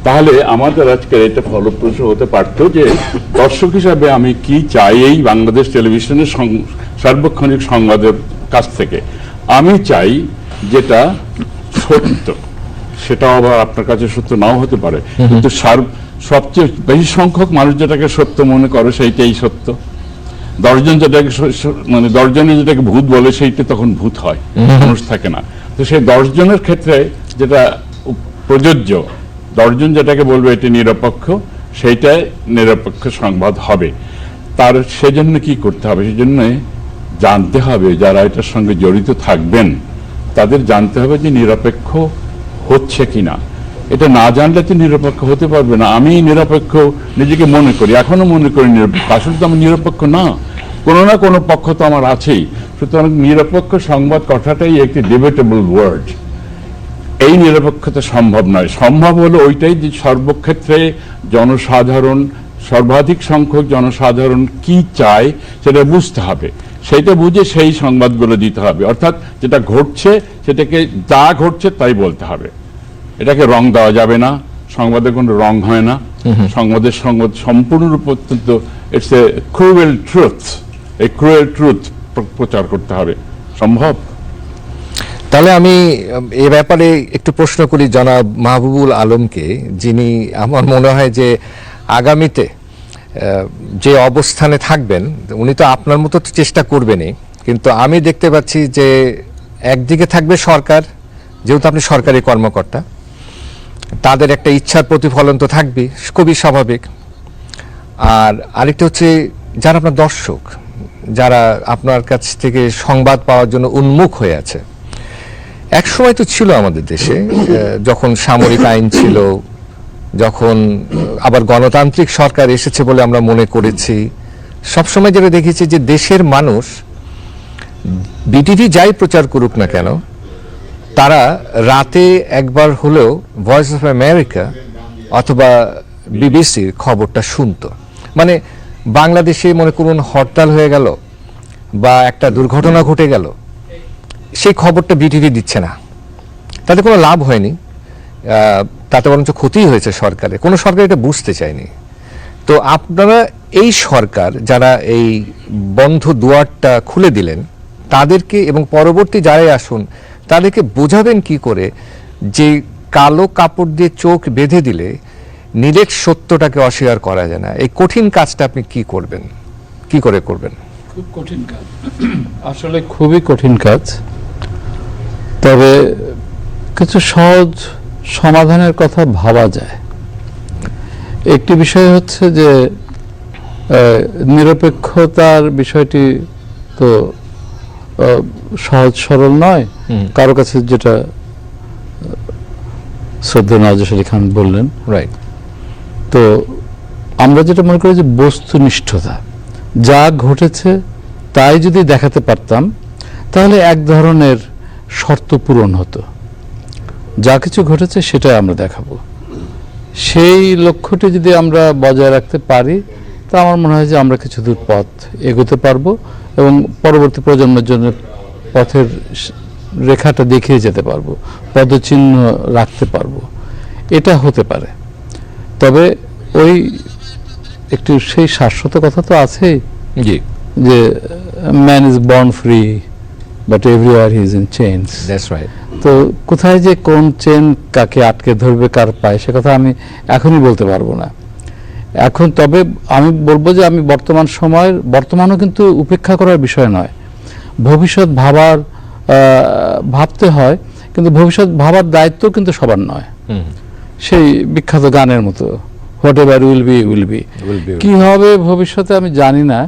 তাহলে আমাদের আজকের এটা ফলপ্রসূ হতে পারত যে দর্শক হিসাবে আমি কি চাই এই বাংলাদেশ টেলিভিশনের সার্বক্ষণিক সংবাদের কাছ থেকে। আমি চাই যেটা সত্য, সেটাও আবার আপনার কাছে সত্য নাও হতে পারে, কিন্তু সবচেয়ে বেশি সংখ্যক মানুষ যেটাকে সত্য মনে করে সেইটাই সত্য। 10 জন যেটাকে মানে 10 জনে যেটাকে ভূত বলে সেইটা তখন ভূত হয়, মানুষ থাকে না। তো সেই 10 জনের ক্ষেত্রে যেটা প্রযোজ্য, 10 জন যেটাকে বলবে এটি নিরপেক্ষ, সেইটাই নিরপেক্ষ সংবাদ হবে। তার সেজন্য কি করতে হবে? সেজন্য জানতে হবে, যারা এটার সঙ্গে জড়িত থাকবেন তাদের জানতে হবে যে নিরপেক্ষ হচ্ছে কিনা। এটা না জানলে তো নিরপেক্ষ হতে পারবে না। আমি নিরপেক্ষ নিজেকে মনে করি, এখনো মনে করি নিরপেক্ষ, আসলে তো আমি নিরপেক্ষ না, কোনো না কোনো পক্ষ তো আমার আছেই। সুতরাং নিরপেক্ষ সংবাদ কথাটাই একটি ডিবেটেবল ওয়ার্ড। এই নিরপেক্ষতা সম্ভব নয়। সম্ভব হলো ওইটাই যে সর্বক্ষেত্রে জনসাধারণ, সর্বাধিক সংখ্যক জনসাধারণ কি চায় সেটা বুঝতে হবে, সেইটা বুঝে সেই সংবাদগুলো দিতে হবে। অর্থাৎ যেটা ঘটছে সেটাকে যা ঘটছে তাই বলতে হবে, এটাকে রং দেওয়া যাবে না। সংবাদের কোনো রং হয় না। সংবাদের সংবাদ সম্পূর্ণরূপে অত্যন্ত ইটস এ ক্রুয়েল ট্রুথ, এই ক্রুয়েল ট্রুথ প্রচার করতে হবে। সম্ভব? তাহলে আমি এ ব্যাপারে একটু প্রশ্ন করি জনাব মাহবুবুল আলমকে, যিনি আমার মনে হয় যে আগামীতে যে অবস্থানে থাকবেন, উনি তো আপনার মতো তো চেষ্টা করবেনই, কিন্তু আমি দেখতে পাচ্ছি যে একদিকে থাকবে সরকার, যেহেতু আপনি সরকারি কর্মকর্তা, তাদের একটা ইচ্ছার প্রতিফলন তো থাকবেই, খুবই স্বাভাবিক। আর আরেকটা হচ্ছে যারা আপনার দর্শক, যারা আপনার কাছ থেকে সংবাদ পাওয়ার জন্য উন্মুখ হয়ে আছে। এক সময় তো ছিল আমাদের দেশে, যখন সামরিক আইন ছিল, যখন আবার গণতান্ত্রিক সরকার এসেছে বলে আমরা মনে করেছি, সবসময় যেটা দেখেছি যে দেশের মানুষ বিটিভি যাই প্রচার করুক না কেন, তারা রাতে একবার হলেও ভয়েস অফ আমেরিকা অথবা বিবিসির খবরটা শুনতো। মানে বাংলাদেশে মনে করুন হরতাল হয়ে গেল বা একটা দুর্ঘটনা ঘটে গেল, সেই খবরটা বিটিভি দিচ্ছে না, তাতে কোনো লাভ হয়নি, তাতে বরঞ্চ ক্ষতিই হয়েছে সরকারের। কোনো সরকার এটা বুঝতে চায়নি। তো আপনারা এই সরকার যারা এই বন্ধ দুয়ারটা খুলে দিলেন, তাদেরকে এবং পরবর্তী যারাই আসুন তাদেরকে বোঝাবেন কি করে যে কালো কাপড় দিয়ে চোখ বেঁধে দিলে নিরেট সত্যটাকে অস্বীকার করা যায় না। এই কঠিন কাজটা আপনি কি করবেন, কি করে করবেন? খুব কঠিন কাজ, আসলে খুবই কঠিন কাজ। তবে কিছু সহজ সমাধানের কথা ভাবা যায়। একটি বিষয় হচ্ছে যে নিরপেক্ষতার বিষয়টি তো সহজ সরল নয় কারো কাছে, যেটা শ্রদ্ধেয় নওয়াজ আলী খান বললেন। রাইট। তো আমরা যেটা মনে করি যে বস্তুনিষ্ঠতা, যা ঘটেছে তাই যদি দেখাতে পারতাম তাহলে এক ধরনের শর্ত পূরণ হতো। যা কিছু ঘটেছে সেটাই আমরা দেখাবো, সেই লক্ষ্যটি যদি আমরা বজায় রাখতে পারি তা আমার মনে হয় যে আমরা কিছু দূর পথ এগোতে পারবো এবং পরবর্তী প্রজন্মের জন্য পথের রেখাটা দেখিয়ে যেতে পারবো, পদচিহ্ন রাখতে পারবো। এটা হতে পারে। তবে ওই একটু সেই শাশ্বত কথা তো আছেই, জি, যে man is born free but everywhere he is in chains. That's right. তো কোথায় যে কোন চেন কাকে আটকে ধরবে কার পায়ে, সে কথা আমি এখনই বলতে পারবো না এখন। তবে আমি বলবো যে আমি বর্তমানও কিন্তু উপেক্ষা করার বিষয় নয়। ভবিষ্যৎ ভাবতে হয়, কিন্তু ভবিষ্যৎ ভাবার দায়িত্ব কিন্তু সবার নয়। সেই বিখ্যাত গানের মতো, what ever will be will be. কি হবে ভবিষ্যতে আমি জানি না,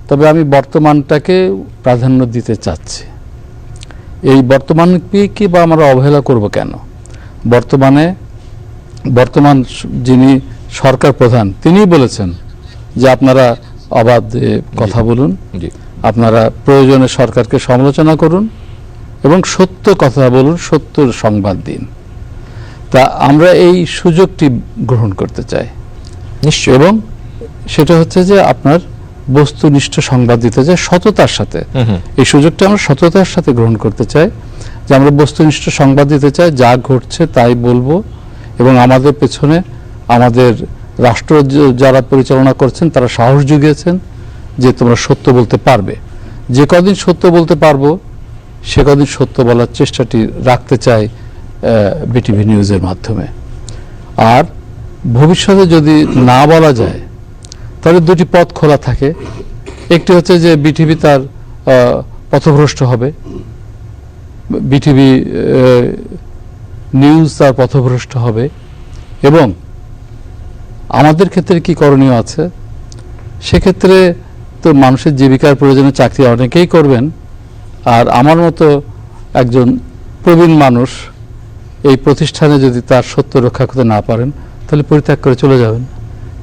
তবে আমি বর্তমানটাকে প্রাধান্য দিতে চাচ্ছি। এই বর্তমানকে বা আমরা অবহেলা করব কেন? বর্তমান যিনি সরকার প্রধান, তিনিই বলেছেন যে আপনারা অবাধ কথা বলুন, আপনারা প্রয়োজনে সরকারকে সমালোচনা করুন এবং সত্য কথা বলুন, সত্য সংবাদ দিন। তা আমরা এই সুযোগটি গ্রহণ করতে চাই নিশ্চয়, এবং সেটা হচ্ছে যে আপনার বস্তুনিষ্ঠ সংবাদ দিতে চাই সততার সাথে। এই সুযোগটা আমরা সততার সাথে গ্রহণ করতে চাই, যে আমরা বস্তুনিষ্ঠ সংবাদ দিতে চাই, যা ঘটছে তাই বলবো। এবং আমাদের পেছনে আমাদের রাষ্ট্র যারা পরিচালনা করছেন তারা সাহস জুগিয়েছেন যে তোমরা সত্য বলতে পারবে। যে কদিন সত্য বলতে পারবো সে কদিন সত্য বলার চেষ্টাটি রাখতে চাই বিটিভি নিউজের মাধ্যমে। আর ভবিষ্যতে যদি না বলা যায় তাহলে দুটি পথ খোলা থাকে। একটি হচ্ছে যে বিটিভি তার পথভ্রষ্ট হবে, বিটিভি নিউজ তার পথভ্রষ্ট হবে। এবং আমাদের ক্ষেত্রে কি করণীয় আছে, সেক্ষেত্রে তো মানুষের জীবিকার প্রয়োজনে চাকরি অনেকেই করবেন। আর আমার মতো একজন প্রবীণ মানুষ এই প্রতিষ্ঠানে যদি তার সত্য রক্ষা করতে না পারেন তাহলে পরিত্যাগ করে চলে যাবেন।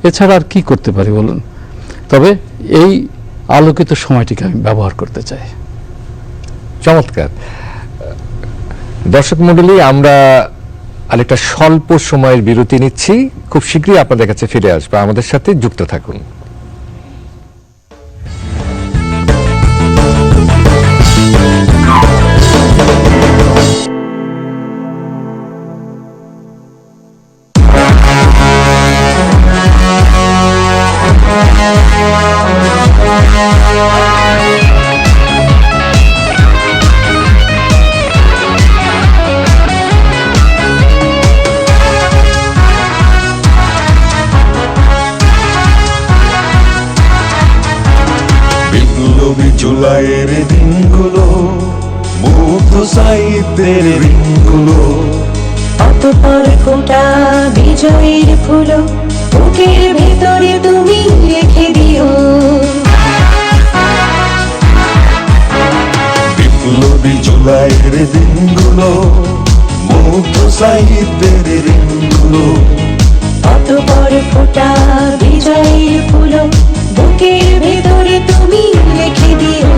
এছাড়া আর কি করতে পারি বলুন? তবে এই আলোকিত সময়টিকে আমি ব্যবহার করতে চাই। চমৎকার। দর্শক মণ্ডলী, আমরা আরেকটা স্বল্প সময়ের বিরতি নিচ্ছি, খুব শীঘ্রই আপনাদের কাছে ফিরে আসবো, আমাদের সাথে যুক্ত থাকুন। বিপ্লবী জুলাইয়ের দিনগুলো, মুগ্ধ সাহিত্যের দিনগুলো, অতঃপর ফোটা বিজয়ের ফুলো বুকের ভেতরে তুমি রেখে দিও। বিপ্লবী জুলাইয়ের দিনগুলো, মুগ্ধ সাহিত্যের দিনগুলো, অতঃপর ফোটা বিজয়ের ফুলো বুকের ভেতরে তুমি রেখে দিও।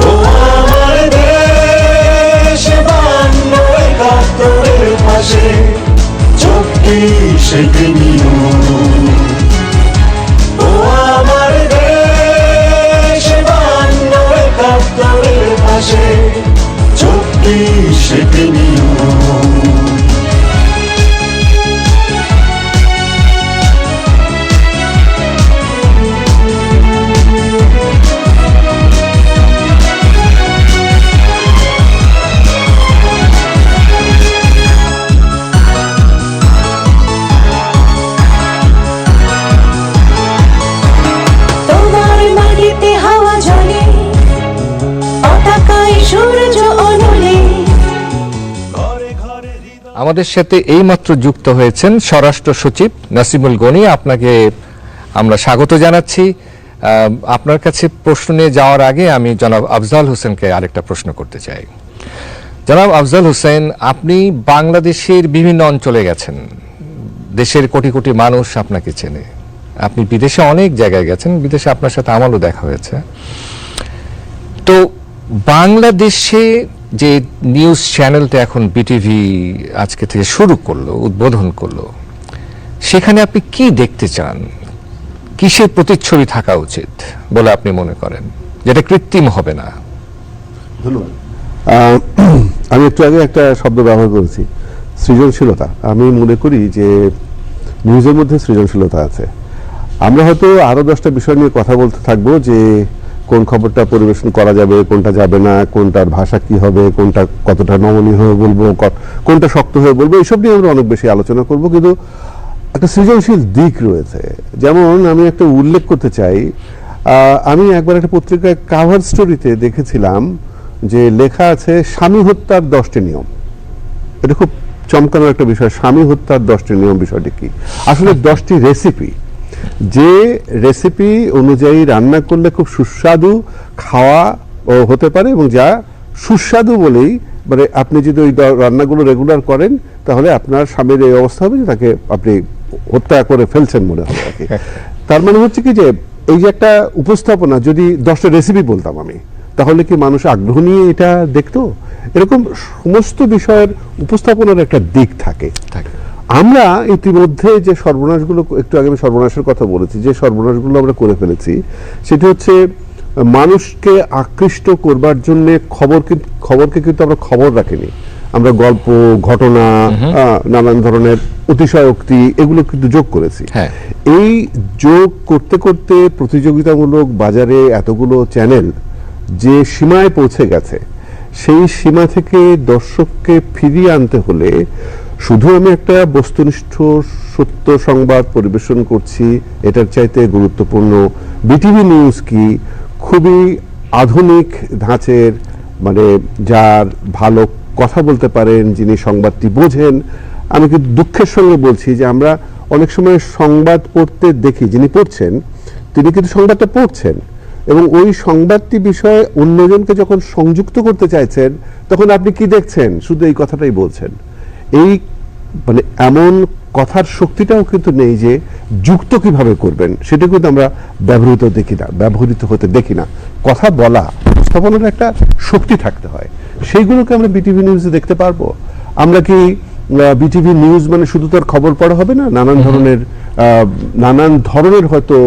ও আমার দেশ, 52-71 পাশে 24 নিও। ও আমার দেশ, 52-71 পাশে 24 নিও। তোমার মাটিতে হাওয়া ঝরে, পতাকায় সূর্য অনলে। ঘরে ঘরে হৃদয় আমাদের সাথে এইমাত্র যুক্ত হয়েছেন স্বরাষ্ট্র সচিব নাসিমুল গনি। আপনাকে আমরা স্বাগত জানাচ্ছি। আপনার কাছে প্রশ্ন নিয়ে যাওয়ার আগে আমি জনাব আফজাল হোসেনকে আরেকটা প্রশ্ন করতে চাই। জনাব আফজাল হোসেন, আপনি বাংলাদেশের বিভিন্ন অঞ্চলে গেছেন, দেশের কোটি কোটি মানুষ আপনাকে চেনে, আপনি বিদেশে অনেক জায়গায় গেছেন, বিদেশে আপনার সাথে আমারও দেখা হয়েছে। তো বাংলাদেশে যে নিউজ চ্যানেলটা এখন বিটিভি আজকে থেকে শুরু করলো, উদ্বোধন করলো, সেখানে আপনি কি দেখতে চান? কিসের প্রতিচ্ছবি থাকা উচিত বলে আপনি মনে করেন, যেটা কৃত্রিম হবে না? ধন্যবাদ। আমি একটু আগে একটা শব্দ ব্যবহার করেছি, সৃজনশীলতা। আমি মনে করি যে নিউজের মধ্যে সৃজনশীলতা আছে। আমরা হয়তো আরো 10টা বিষয় নিয়ে কথা বলতে থাকবো, যে কোন খবরটা পরিবেশন করা যাবে, কোনটা যাবে না, কোনটার ভাষা কি হবে, কোনটা কতটা নমনীয় হয়ে বলবো, কোনটা শক্ত হয়ে বলবো, এইসব নিয়ে আমরা অনেক বেশি আলোচনা করব। কিন্তু একটা সৃজনশীল দিক রয়েছে। যেমন আমি একটা উল্লেখ করতে চাই, আমি একবার একটা পত্রিকায় কাভার স্টোরিতে দেখেছিলাম যে লেখা আছে স্বামী হত্যার 10টি নিয়ম। এটা খুব চমকানোর একটা বিষয়। স্বামী হত্যার 10টি নিয়ম বিষয়টি কি? আসলে 10টি রেসিপি, যে রেসিপি অনুযায়ী রান্না করলে খুব সুস্বাদু খাওয়া হতে পারে, এবং যা সুস্বাদু বলেই, মানে আপনি যদি ওই রান্নাগুলো রেগুলার করেন তাহলে আপনার স্বামীর এই অবস্থা হবে যে তাকে আপনি হত্যা করে ফেলছেন মনে হবে আর কি। তার মানে হচ্ছে কি, যে এই যে একটা উপস্থাপনা, যদি 10টা রেসিপি বলতাম আমি, তাহলে কি মানুষ আগ্রহ নিয়ে এটা দেখতো? এরকম সমস্ত বিষয়ের উপস্থাপনার একটা দিক থাকে। আমরা ইতিমধ্যে যে সর্বনাশগুলো, একটু আগে আমি সর্বনাশের কথা বলেছি, যে সর্বনাশগুলো আমরা করে ফেলেছি, সেটি হচ্ছে মানুষকে আকৃষ্ট করবার জন্য খবরকে কিন্তু আমরা খবর রাখিনি, আমরা গল্প, ঘটনা, নানান ধরনের অতিশয়োক্তি এগুলো কিন্তু যোগ করেছি। এই যোগ করতে করতে প্রতিযোগিতামূলক বাজারে এতগুলো চ্যানেল যে সীমায় পৌঁছে গেছে, সেই সীমা থেকে দর্শককে ফিরিয়ে আনতে হলে শুধু আমি একটা বস্তুনিষ্ঠ সত্য সংবাদ পরিবেশন করছি, এটার চাইতে গুরুত্বপূর্ণ বিটিভি নিউজ কি খুবই আধুনিক ধাঁচের, মানে যার ভালো কথা বলতে পারেন, যিনি সংবাদটি বোঝেন। আমি কিন্তু দুঃখের সঙ্গে বলছি যে আমরা অনেক সময় সংবাদ পড়তে দেখি, যিনি পড়ছেন তিনি কিন্তু সংবাদটা পড়ছেন, এবং ওই সংবাদটি বিষয়ে অন্যজনকে যখন সংযুক্ত করতে চাইছেন তখন আপনি কি দেখছেন? শুধু এই কথাটাই বলছেন। এই মানে এমন কথার শক্তিটাও কিন্তু নেই যে যুক্ত কিভাবে করবেন সেটা কিন্তু আমরা ব্যবহৃত হতে দেখি না। কথা বলা, উপস্থাপনার একটা শক্তি থাকতে হয়, সেইগুলোকে আমরা বিটিভি নিউজে দেখতে পারবো। আমরা কি বিটিভি নিউজ মানে শুধু তার খবর পড়া হবে না, নানান ধরনের হয়তো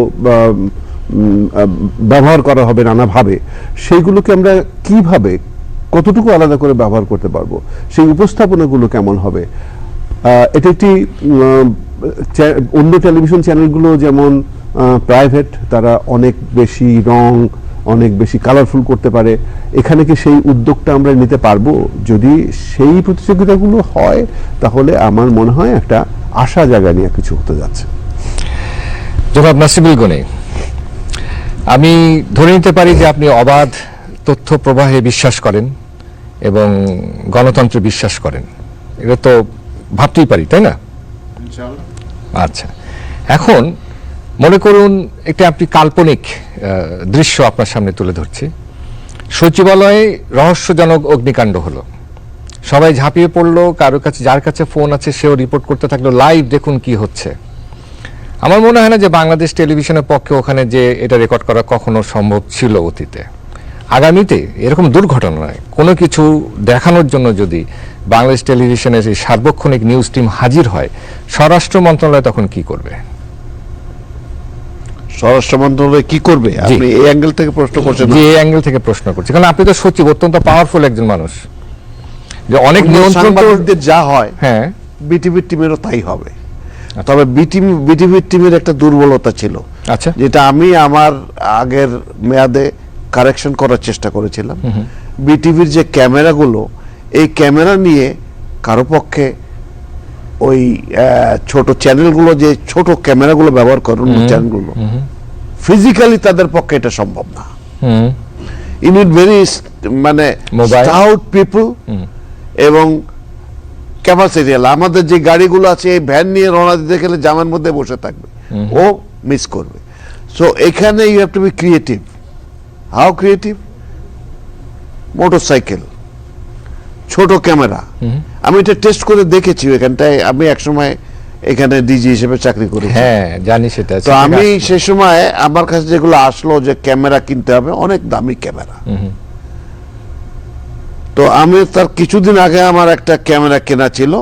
ব্যবহার করা হবে নানাভাবে, সেইগুলোকে আমরা কিভাবে কতটুকু আলাদা করে ব্যবহার করতে পারবো, সেই উপস্থাপনাগুলো কেমন হবে। এটা একটি অন্য টেলিভিশন চ্যানেলগুলো যেমন প্রাইভেট, তারা অনেক বেশি রং, অনেক বেশি কালারফুল করতে পারে। এখানে কি সেই উদ্যোগটা আমরা নিতে পারবো? যদি সেই প্রতিযোগিতাগুলো হয় তাহলে আমার মনে হয় একটা আশা জায়গা নিয়ে কিছু হতে যাচ্ছে। জনাব নাসিবুল গনি, আমি ধরে নিতে পারি যে আপনি অবাধ তথ্য প্রবাহে বিশ্বাস করেন এবং গণতন্ত্রে বিশ্বাস করেন, এটা তো ভাবতেই পারি, তাই না? আচ্ছা, এখন মনে করুন একটি আপনি কাল্পনিক দৃশ্য আপনার সামনে তুলে ধরছি। সচিবালয়ে রহস্যজনক অগ্নিকাণ্ড হলো, সবাই ঝাঁপিয়ে পড়লো, কারোর কাছে যার কাছে ফোন আছে সেও রিপোর্ট করতে থাকলো, লাইভ দেখুন কি হচ্ছে। আমার মনে হয় না যে বাংলাদেশ টেলিভিশনের পক্ষে ওখানে যে এটা রেকর্ড করা কখনো সম্ভব ছিল অতীতে। আগামীতে এরকম দুর্ঘটনা নয়, কোনো কিছু দেখানোর জন্য যদি বাংলাদেশ টেলিভিশনের এই সার্বক্ষণিক নিউজ টিম হাজির হয়, স্বরাষ্ট্র মন্ত্রণালয় তখন কি করবে? স্বরাষ্ট্র মন্ত্রণালয় কি করবে? আপনি এই অ্যাঙ্গেল থেকে প্রশ্ন করছেন? যে এই অ্যাঙ্গেল থেকে প্রশ্ন করছি, কারণ আপনি তো সচিব, অত্যন্ত পাওয়ারফুল একজন মানুষ, যে অনেক নিয়ন্ত্রণ যা হয়, হ্যাঁ, বিটিভির টিমেরও তাই হবে। তবে বিটিভির টিমের একটা দুর্বলতা ছিল, আচ্ছা, যেটা আমি আমার আগের মেয়াদে কারেকশন করার চেষ্টা করেছিলাম। বিটিভির যে ক্যামেরাগুলো, এই ক্যামেরা নিয়ে কারো পক্ষে ওই ছোট চ্যানেলগুলো যে ছোট ক্যামেরাগুলো ব্যবহার করে, চ্যানেলগুলো ফিজিক্যালি তাদের পক্ষে এটা সম্ভব না। ইউ নিড ভেরি মানে স্টাউট পিপল এবং ক্যাপাসিটি। আমাদের যে গাড়িগুলো আছে, এই ভ্যান নিয়ে রওনা দিতে গেলে জামের মধ্যে বসে থাকবে, ও মিস করবে। সো এখানে you have to be creative. How creative? Motorcycle, ছোট ক্যামেরা। আমি এটা টেস্ট করে দেখেছি এখানটায়। আমি একসময় এখানে ডিজি হিসেবে চাকরি করি, হ্যাঁ জানি সেটা। তো আমি সে সময় আমার কাছে যেগুলো আসলো যে ক্যামেরা কিনতে হবে, অনেক দামি ক্যামেরা। তো আমি তার কিছুদিন আগে আমার একটা ক্যামেরা কেনা ছিল,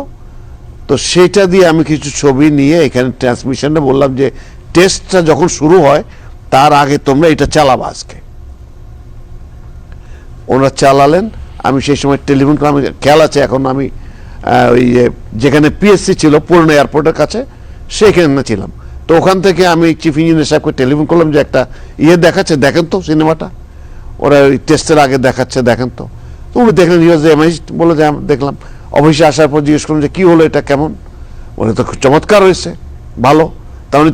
তো সেটা দিয়ে আমি কিছু ছবি নিয়ে এখানে ট্রান্সমিশনে বললাম যে টেস্টটা যখন শুরু হয় তার আগে তোমরা এটা চালাবা আজকে। ওনারা চালালেন। আমি সেই সময় টেলিফোন করে, আমি খেয়াল আছে এখন, আমি ওই যেখানে পিএসসি ছিল পুরনো এয়ারপোর্টের কাছে, সেইখানে ছিলাম। তো ওখান থেকে আমি চিফ ইঞ্জিনিয়ার সাহেবকে টেলিফোন করলাম যে একটা দেখাচ্ছে, দেখেন তো সিনেমাটা, ওরা ওই টেস্টের আগে দেখাচ্ছে, দেখেন তো। তো উনি দেখলেন, বলে যে দেখলাম। অফিসে আসার পর জিজ্ঞেস করলাম যে কি হলো, এটা কেমন? বলে তো খুব চমৎকার হয়েছে, ভালো। তাহলে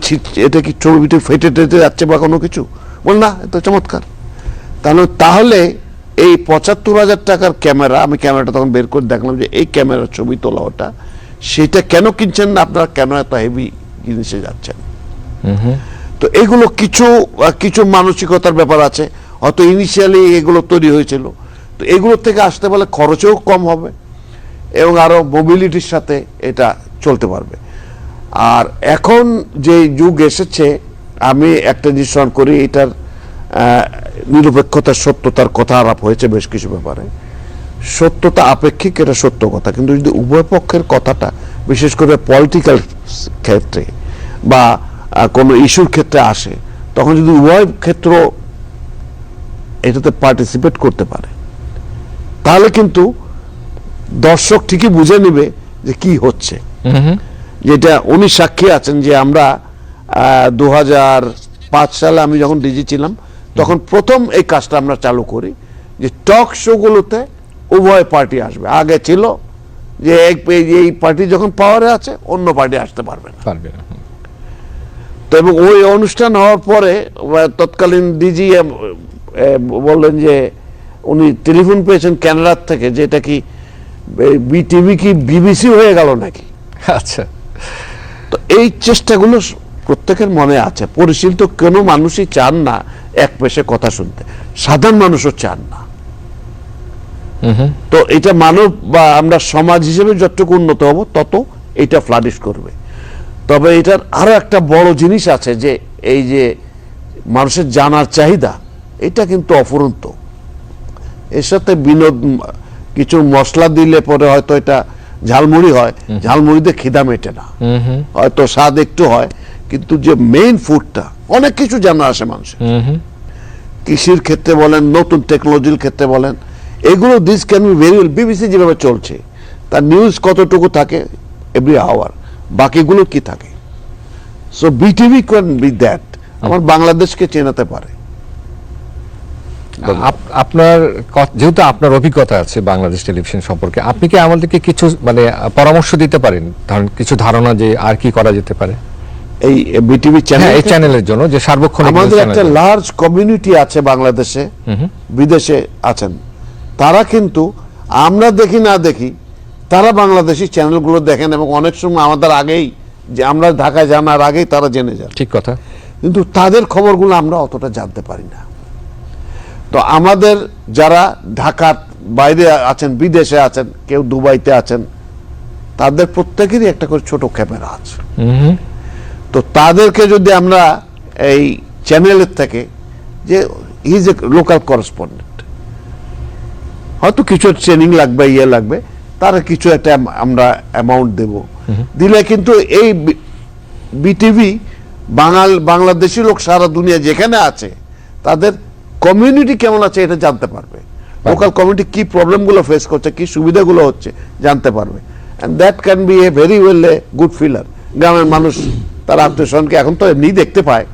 এটা কি ছবিটি ফেটে টেটে যাচ্ছে বা কোনো কিছু? বল না, এত চমৎকার। তাহলে এই ৭৫,০০০ টাকার ক্যামেরা, আমি ক্যামেরাটা তখন বের করে দেখলাম যে এই ক্যামেরার ছবি তোলা ওটা, সেটা কেন কিনছেন না আপনারা, কেন এত হেভি জিনিসে যাচ্ছেন? তো এগুলো কিছু মানসিকতার ব্যাপার আছে, হয়তো ইনিশিয়ালি এগুলো তৈরি হয়েছিল। তো এগুলোর থেকে আসতে পারলে খরচও কম হবে এবং আরো মোবিলিটির সাথে এটা চলতে পারবে। আর এখন যে যুগ এসেছে, আমি একটা জিনিস স্মরণ করি, এটার নিরপেক্ষতার সত্যতার কথা আলাপ হয়েছে বেশ কিছু ব্যাপারে। সত্যতা আপেক্ষিক, এটা সত্য কথা, কিন্তু যদি উভয় পক্ষের কথাটা, বিশেষ করে পলিটিক্যাল ক্ষেত্রে বা কোনো ইস্যুর ক্ষেত্রে আসে, তখন যদি উভয় ক্ষেত্র এটাতে পার্টিসিপেট করতে পারে, তাহলে কিন্তু দর্শক ঠিকই বুঝে নেবে যে কি হচ্ছে। যেটা উনি সাক্ষী আছেন যে আমরা 2005 সালে আমি যখন ডিজি ছিলাম, তখন প্রথম এই কাজটা আমরা চালু করি যে টক শোগুলোতে উভয় পার্টি আসবে। আগে ছিল যে এই পার্টি যখন পাওয়ারে আছে, অন্য পার্টি আসতে পারবে না। তো এবং ওই অনুষ্ঠান হওয়ার পরে তৎকালীন ডিজি বললেন যে উনি টেলিফোন পেয়েছেন ক্যানাডার থেকে, যে এটা কি বিটিভি কি বিবিসি হয়ে গেল নাকি? আচ্ছা। তো এই চেষ্টাগুলো প্রত্যেকের মনে আছে, পরিশীলিত কোনো মানুষই চান না এক পেশে কথা শুনতে, সাধারণ মানুষও চান না। তো এটা মানব বা আমরা সমাজ হিসেবে যতটুকু উন্নত হব তত এটা ফ্লারিশ করবে। তবে এটার আরো একটা বড় জিনিস আছে যে এই যে মানুষের জানার চাহিদা, এটা কিন্তু অফুরন্ত। এর সাথে বিনোদ কিছু মশলা দিলে পরে হয়তো এটা ঝালমুড়ি হয়, ঝালমুড়িতে খিদা মেটে না, হয়তো স্বাদ একটু হয়, কিন্তু যে মেইন ফুডটা অনেক কিছু জানা আসে মানুষের, কৃষির ক্ষেত্রে বলেন, নতুন টেকনোলজির ক্ষেত্রে বলেন, এগুলো this can be very well. BBC যেভাবে চলছে তার নিউজ কতটুকু থাকে এভরি আওয়ার, বাকিগুলো কি থাকে। So BTV can be that, আমার বাংলাদেশকে চেনাতে পারে। আপনার যেহেতু আপনার অভিজ্ঞতা আছে বাংলাদেশ টেলিভিশন সম্পর্কে, আপনি কি আমাদেরকে কিছু মানে পরামর্শ দিতে পারেন, ধরেন কিছু ধারণা যে আর কি করা যেতে পারে এই বিটিভি চ্যানেল, এই চ্যানেলের জন্য যে সার্বক্ষণিক আমাদের news একটা channel? লার্জ কমিউনিটি আছে বাংলাদেশে, বিদেশে আছেন, তারা কিন্তু আমরা দেখি না দেখি তারা বাংলাদেশি চ্যানেলগুলো দেখেন, এবং অনেক সময় আমাদের আগেই, যে আমরা ঢাকায় জানার আগেই তারা জেনে যান। ঠিক কথা। কিন্তু তাদের খবরগুলো আমরা অতটা জানতে পারি না। তো আমাদের যারা ঢাকার বাইরে আছেন, বিদেশে আছেন, কেউ দুবাইতে আছেন, তাদের প্রত্যেকেরই একটা করে ছোট ক্যামেরা আছে। তো তাদেরকে যদি আমরা এই চ্যানেলের থেকে, যে ইজ এ লোকাল করেসপন্ডেন্ট, হয়তো কিছু ট্রেনিং লাগবে, ইয়ে লাগবে, তার কিছু একটা আমরা অ্যামাউন্ট দেব, দিলে কিন্তু এই বিটিভি বাংলাদেশি লোক সারা দুনিয়া যেখানে আছে তাদের কমিউনিটি কেমন আছে এটা জানতে পারবে, লোকাল কমিউনিটি কি প্রবলেমগুলো ফেস করছে, কি সুবিধাগুলো হচ্ছে জানতে পারবে। And that can be a very well a good filler. গ্রামের মানুষ তারা আত্মীয় স্বজনকে এখন তো এমনি দেখতে পায়,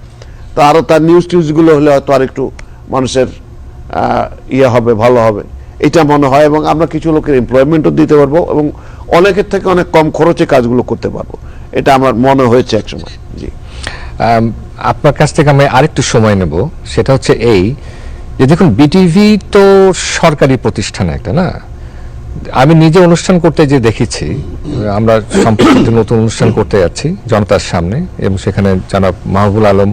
তো আরো তার নিউজগুলো হলে হয়তো আর একটু মানুষের ইয়ে হবে, ভালো হবে, এটা মনে হয়। এবং আমরা কিছু লোকের এমপ্লয়মেন্টও দিতে পারবো, এবং অনেকের থেকে অনেক কম খরচে কাজগুলো করতে পারবো, এটা আমার মনে হয়েছে একসময়। জি, আপনার কাছ থেকে আমি আরেকটু সময় নেব, সেটা হচ্ছে এই যে দেখুন, বিটিভি তো সরকারি প্রতিষ্ঠান একটা, না? আমি নিজে অনুষ্ঠান করতে যে দেখেছি, আমরা সম্প্রতি একটা নতুন অনুষ্ঠান করতে যাচ্ছি জনতার সামনে, এবং সেখানে জনাব মাহবুল আলম,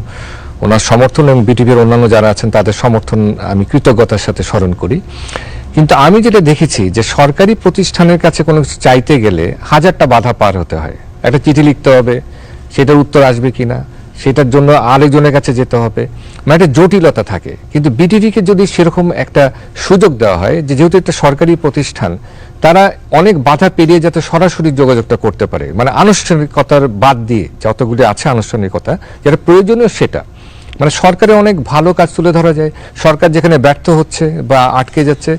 ওনার সমর্থন এবং বিটিভির অন্যান্য যারা আছেন তাদের সমর্থন আমি কৃতজ্ঞতার সাথে স্মরণ করি। কিন্তু আমি যেটা দেখেছি যে সরকারি প্রতিষ্ঠানের কাছে কোনো কিছু চাইতে গেলে হাজারটা বাধা পার হতে হয়। একটা চিঠি লিখতে হবে, সেটার উত্তর আসবে কিনা, সেটার জন্য আরেকজনের কাছে যেতে হবে, মানে একটা জটিলতা থাকে। কিন্তু বিটিভিকে যদি সেরকম একটা সুযোগ দেওয়া হয়, যে যেহেতু একটা সরকারি প্রতিষ্ঠান, তারা অনেক বাধা পেরিয়ে যাতে সরাসরি যোগাযোগটা করতে পারে, মানে আনুষ্ঠানিকতার বাদ দিয়ে যতগুলি আছে আনুষ্ঠানিকতা যেটা প্রয়োজনীয়, সেটা মানে সরকারের অনেক ভালো কাজ তুলে ধরা যায়। সরকার যেখানে ব্যর্থ হচ্ছে বা আটকে যাচ্ছে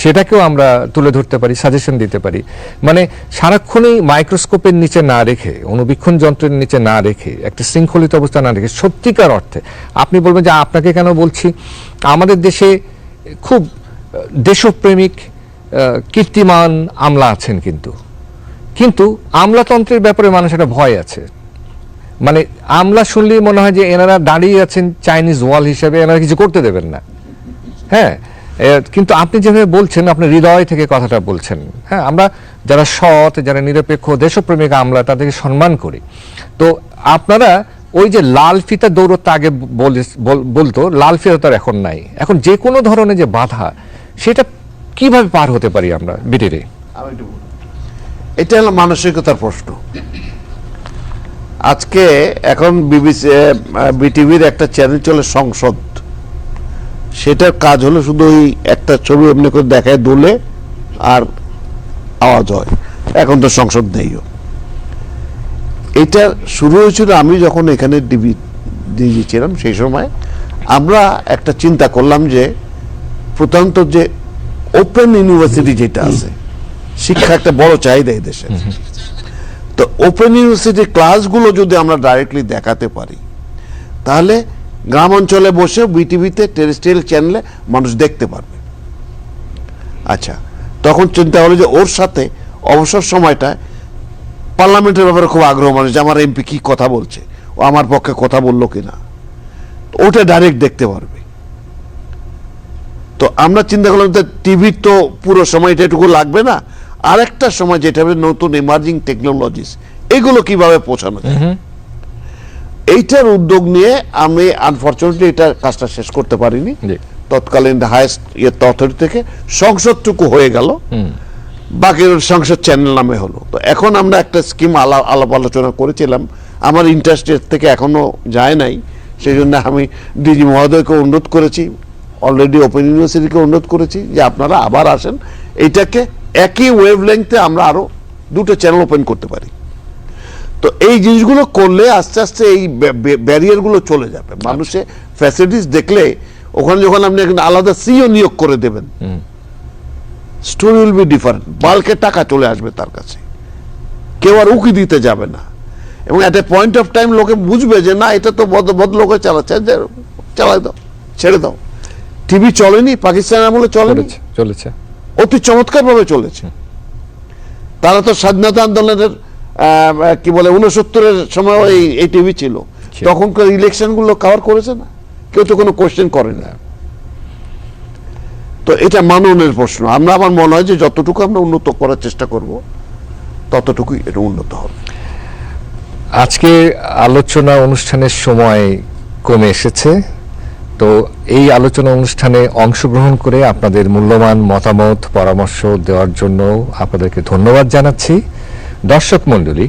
সেটাকেও আমরা তুলে ধরতে পারি, সাজেশন দিতে পারি। মানে সারাক্ষণই মাইক্রোস্কোপের নিচে না রেখে, অনুবীক্ষণ যন্ত্রের নিচে না রেখে, একটা শৃঙ্খলিত অবস্থা না রেখে, সত্যিকার অর্থে আপনি বলবেন যে আপনাকে কেন বলছি, আমাদের দেশে খুব দেশপ্রেমিক কীর্তিমান আমলা আছেন, কিন্তু আমলাতন্ত্রের ব্যাপারে মানুষের একটা ভয় আছে। মানে আমলা শুনলেই মনে হয় যে এনারা দাঁড়িয়ে আছেন চাইনিজ ওয়াল হিসেবে, এনারা কিছু করতে দেবেন না। হ্যাঁ, কিন্তু আপনি যেভাবে বলছেন, আপনার হৃদয় থেকে কথাটা বলছেন। হ্যাঁ, আমরা যারা সৎ, যারা নিরপেক্ষ দেশপ্রেমিক আমলা, তাদেরকে সম্মান করি। তো আপনারা ওই যে লাল ফিতা দৌড়তে আগে বলতো, লাল ফিতা তো এখন নাই। এখন যে কোনো ধরনের যে বাধা, সেটা কিভাবে পার হতে পারি আমরা বিটিভি? এটা হলো মানসিকতার প্রশ্ন। আজকে এখন বিটিভির একটা চ্যানেল চলে সংসদ, সেটার কাজ হলো শুধু ওই একটা ছবি এমনি করে দেখায়, দোলে আর আওয়াজ হয়। এখন তো সংসদ নেইও। এটা শুরু হয়েছিল আমি যখন এখানে ডিজি ছিলাম, সেই সময় আমরা একটা চিন্তা করলাম যে প্রধানত যে ওপেন ইউনিভার্সিটি যেটা আছে, শিক্ষা একটা বড় চাহিদা এই দেশে। তো ওপেন ইউনিভার্সিটির ক্লাসগুলো যদি আমরা ডাইরেক্টলি দেখাতে পারি, তাহলে গ্রাম অঞ্চলে বসে বিটিভিতে টেরেস্ট্রিয়াল চ্যানেলে মানুষ দেখতে পারবে। আচ্ছা, তখন চিন্তা হলো যে ওর সাথে অবসর সময়টা পার্লামেন্টের ব্যাপারে খুব আগ্রহ মানুষ, যে আমার এমপি কি কথা বলছে, ও আমার পক্ষে কথা বললো কিনা, ওটা ডাইরেক্ট দেখতে পারবে। তো আমরা চিন্তা করলাম যে টিভির তো পুরো সময়টা এটুকু লাগবে না, আরেকটা সময় যেটা হবে নতুন এমার্জিং টেকনোলজিস, এগুলো কিভাবে পৌঁছানো যায়। এইটার উদ্যোগ নিয়ে আমি আনফরচুনেটলি এটা কাজটা শেষ করতে পারিনি। জি। তৎকালীন হাইয়েস্ট অথরিটি থেকে সংসদটুকু হয়ে গেল, বাকি সংসদ চ্যানেল নামে হলো। তো এখন আমরা একটা স্কিম আলাপ আলোচনা করেছিলাম, আমার ইন্টারেস্টের থেকে এখনো যায় নাই, সেই জন্য আমি ডিজি মহোদয়কে অনুরোধ করেছি, অলরেডি ওপেন ইউনিভার্সিটিকে অনুরোধ করেছি যে আপনারা আবার আসেন, এইটাকে একই ওয়েভ লেংথে আমরা আরো দুটো চ্যানেল ওপেন করতে পারি। তো এই জিনিসগুলো করলে আস্তে আস্তে এই ব্যারিয়ারগুলো চলে যাবে। মানুষের ফ্যাসিলিটিস দেখলে ওখানে যখন আপনি একটা আলাদা সিও নিয়োগ করে দেবেন, স্টোরি উইল বি ডিফারেন্ট, বাল্কে টাকা চলে আসবে তার কাছে, কেউ আর উকি দিতে যাবে না, এবং এট এ পয়েন্ট অফ টাইম লোকে বুঝবে যে না এটা তো লোকে চালাচ্ছে, যে চালাই দাও, ছেড়ে দাও। টিভি চলেনি পাকিস্তান আমলে, চলেনি, চলেছে অতি চমৎকার ভাবে চলেছে। তারা তো স্বাধীনতা আন্দোলনের কি বলে 69-এর সময় এই টিভি ছিল, তখনকার ইলেকশন গুলো কভার করেছে না, কেউ তো কোনো কোশ্চেন করে না। তো এটা মাননের প্রশ্ন। আমার মনে হয় যে যতটুকু আমরা উন্নত করার চেষ্টা করব ততটুকুই এটা উন্নত হবে। আজকে আলোচনা অনুষ্ঠানের সময় কমে এসেছে, তো এই আলোচনা অনুষ্ঠানে অংশগ্রহণ করে আপনাদের মূল্যবান মতামত পরামর্শ দেওয়ার জন্য আপনাদেরকে ধন্যবাদ জানাচ্ছি। দর্শক মণ্ডলী,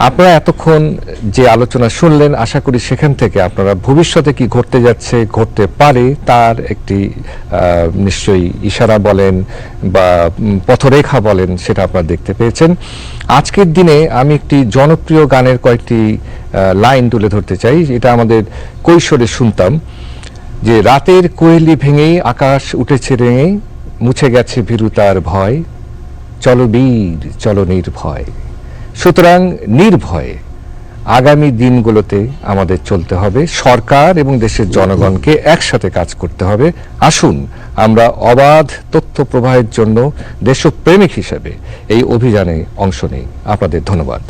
আপনারা এতক্ষণ যে আলোচনা শুনলেন, আশা করি সেখান থেকে আপনারা ভবিষ্যতে কি ঘটতে যাচ্ছে, ঘটতে পারে, তার একটি নিশ্চয়ই ইশারা বলেন বা পথরেখা বলেন, সেটা আপনারা দেখতে পেয়েছেন। আজকের দিনে আমি একটি জনপ্রিয় গানের কয়েকটি লাইন তুলে ধরতে চাই। এটা আমাদের কৈশোরে শুনতাম, যে রাতের কোয়েলি ভেঙেই আকাশ উঠেছে রেঙে, মুছে গেছে ভীরুতার ভয়, চলো বীর চলো নির্ভয়। সুতরাং নির্ভয়ে আগামী দিনগুলোতে আমাদের চলতে হবে, সরকার এবং দেশের জনগণকে একসাথে কাজ করতে হবে। আসুন আমরা অবাধ তথ্য প্রবাহের জন্য দেশপ্রেমিক হিসেবে এই অভিযানে অংশ নিই। আপনাদের ধন্যবাদ।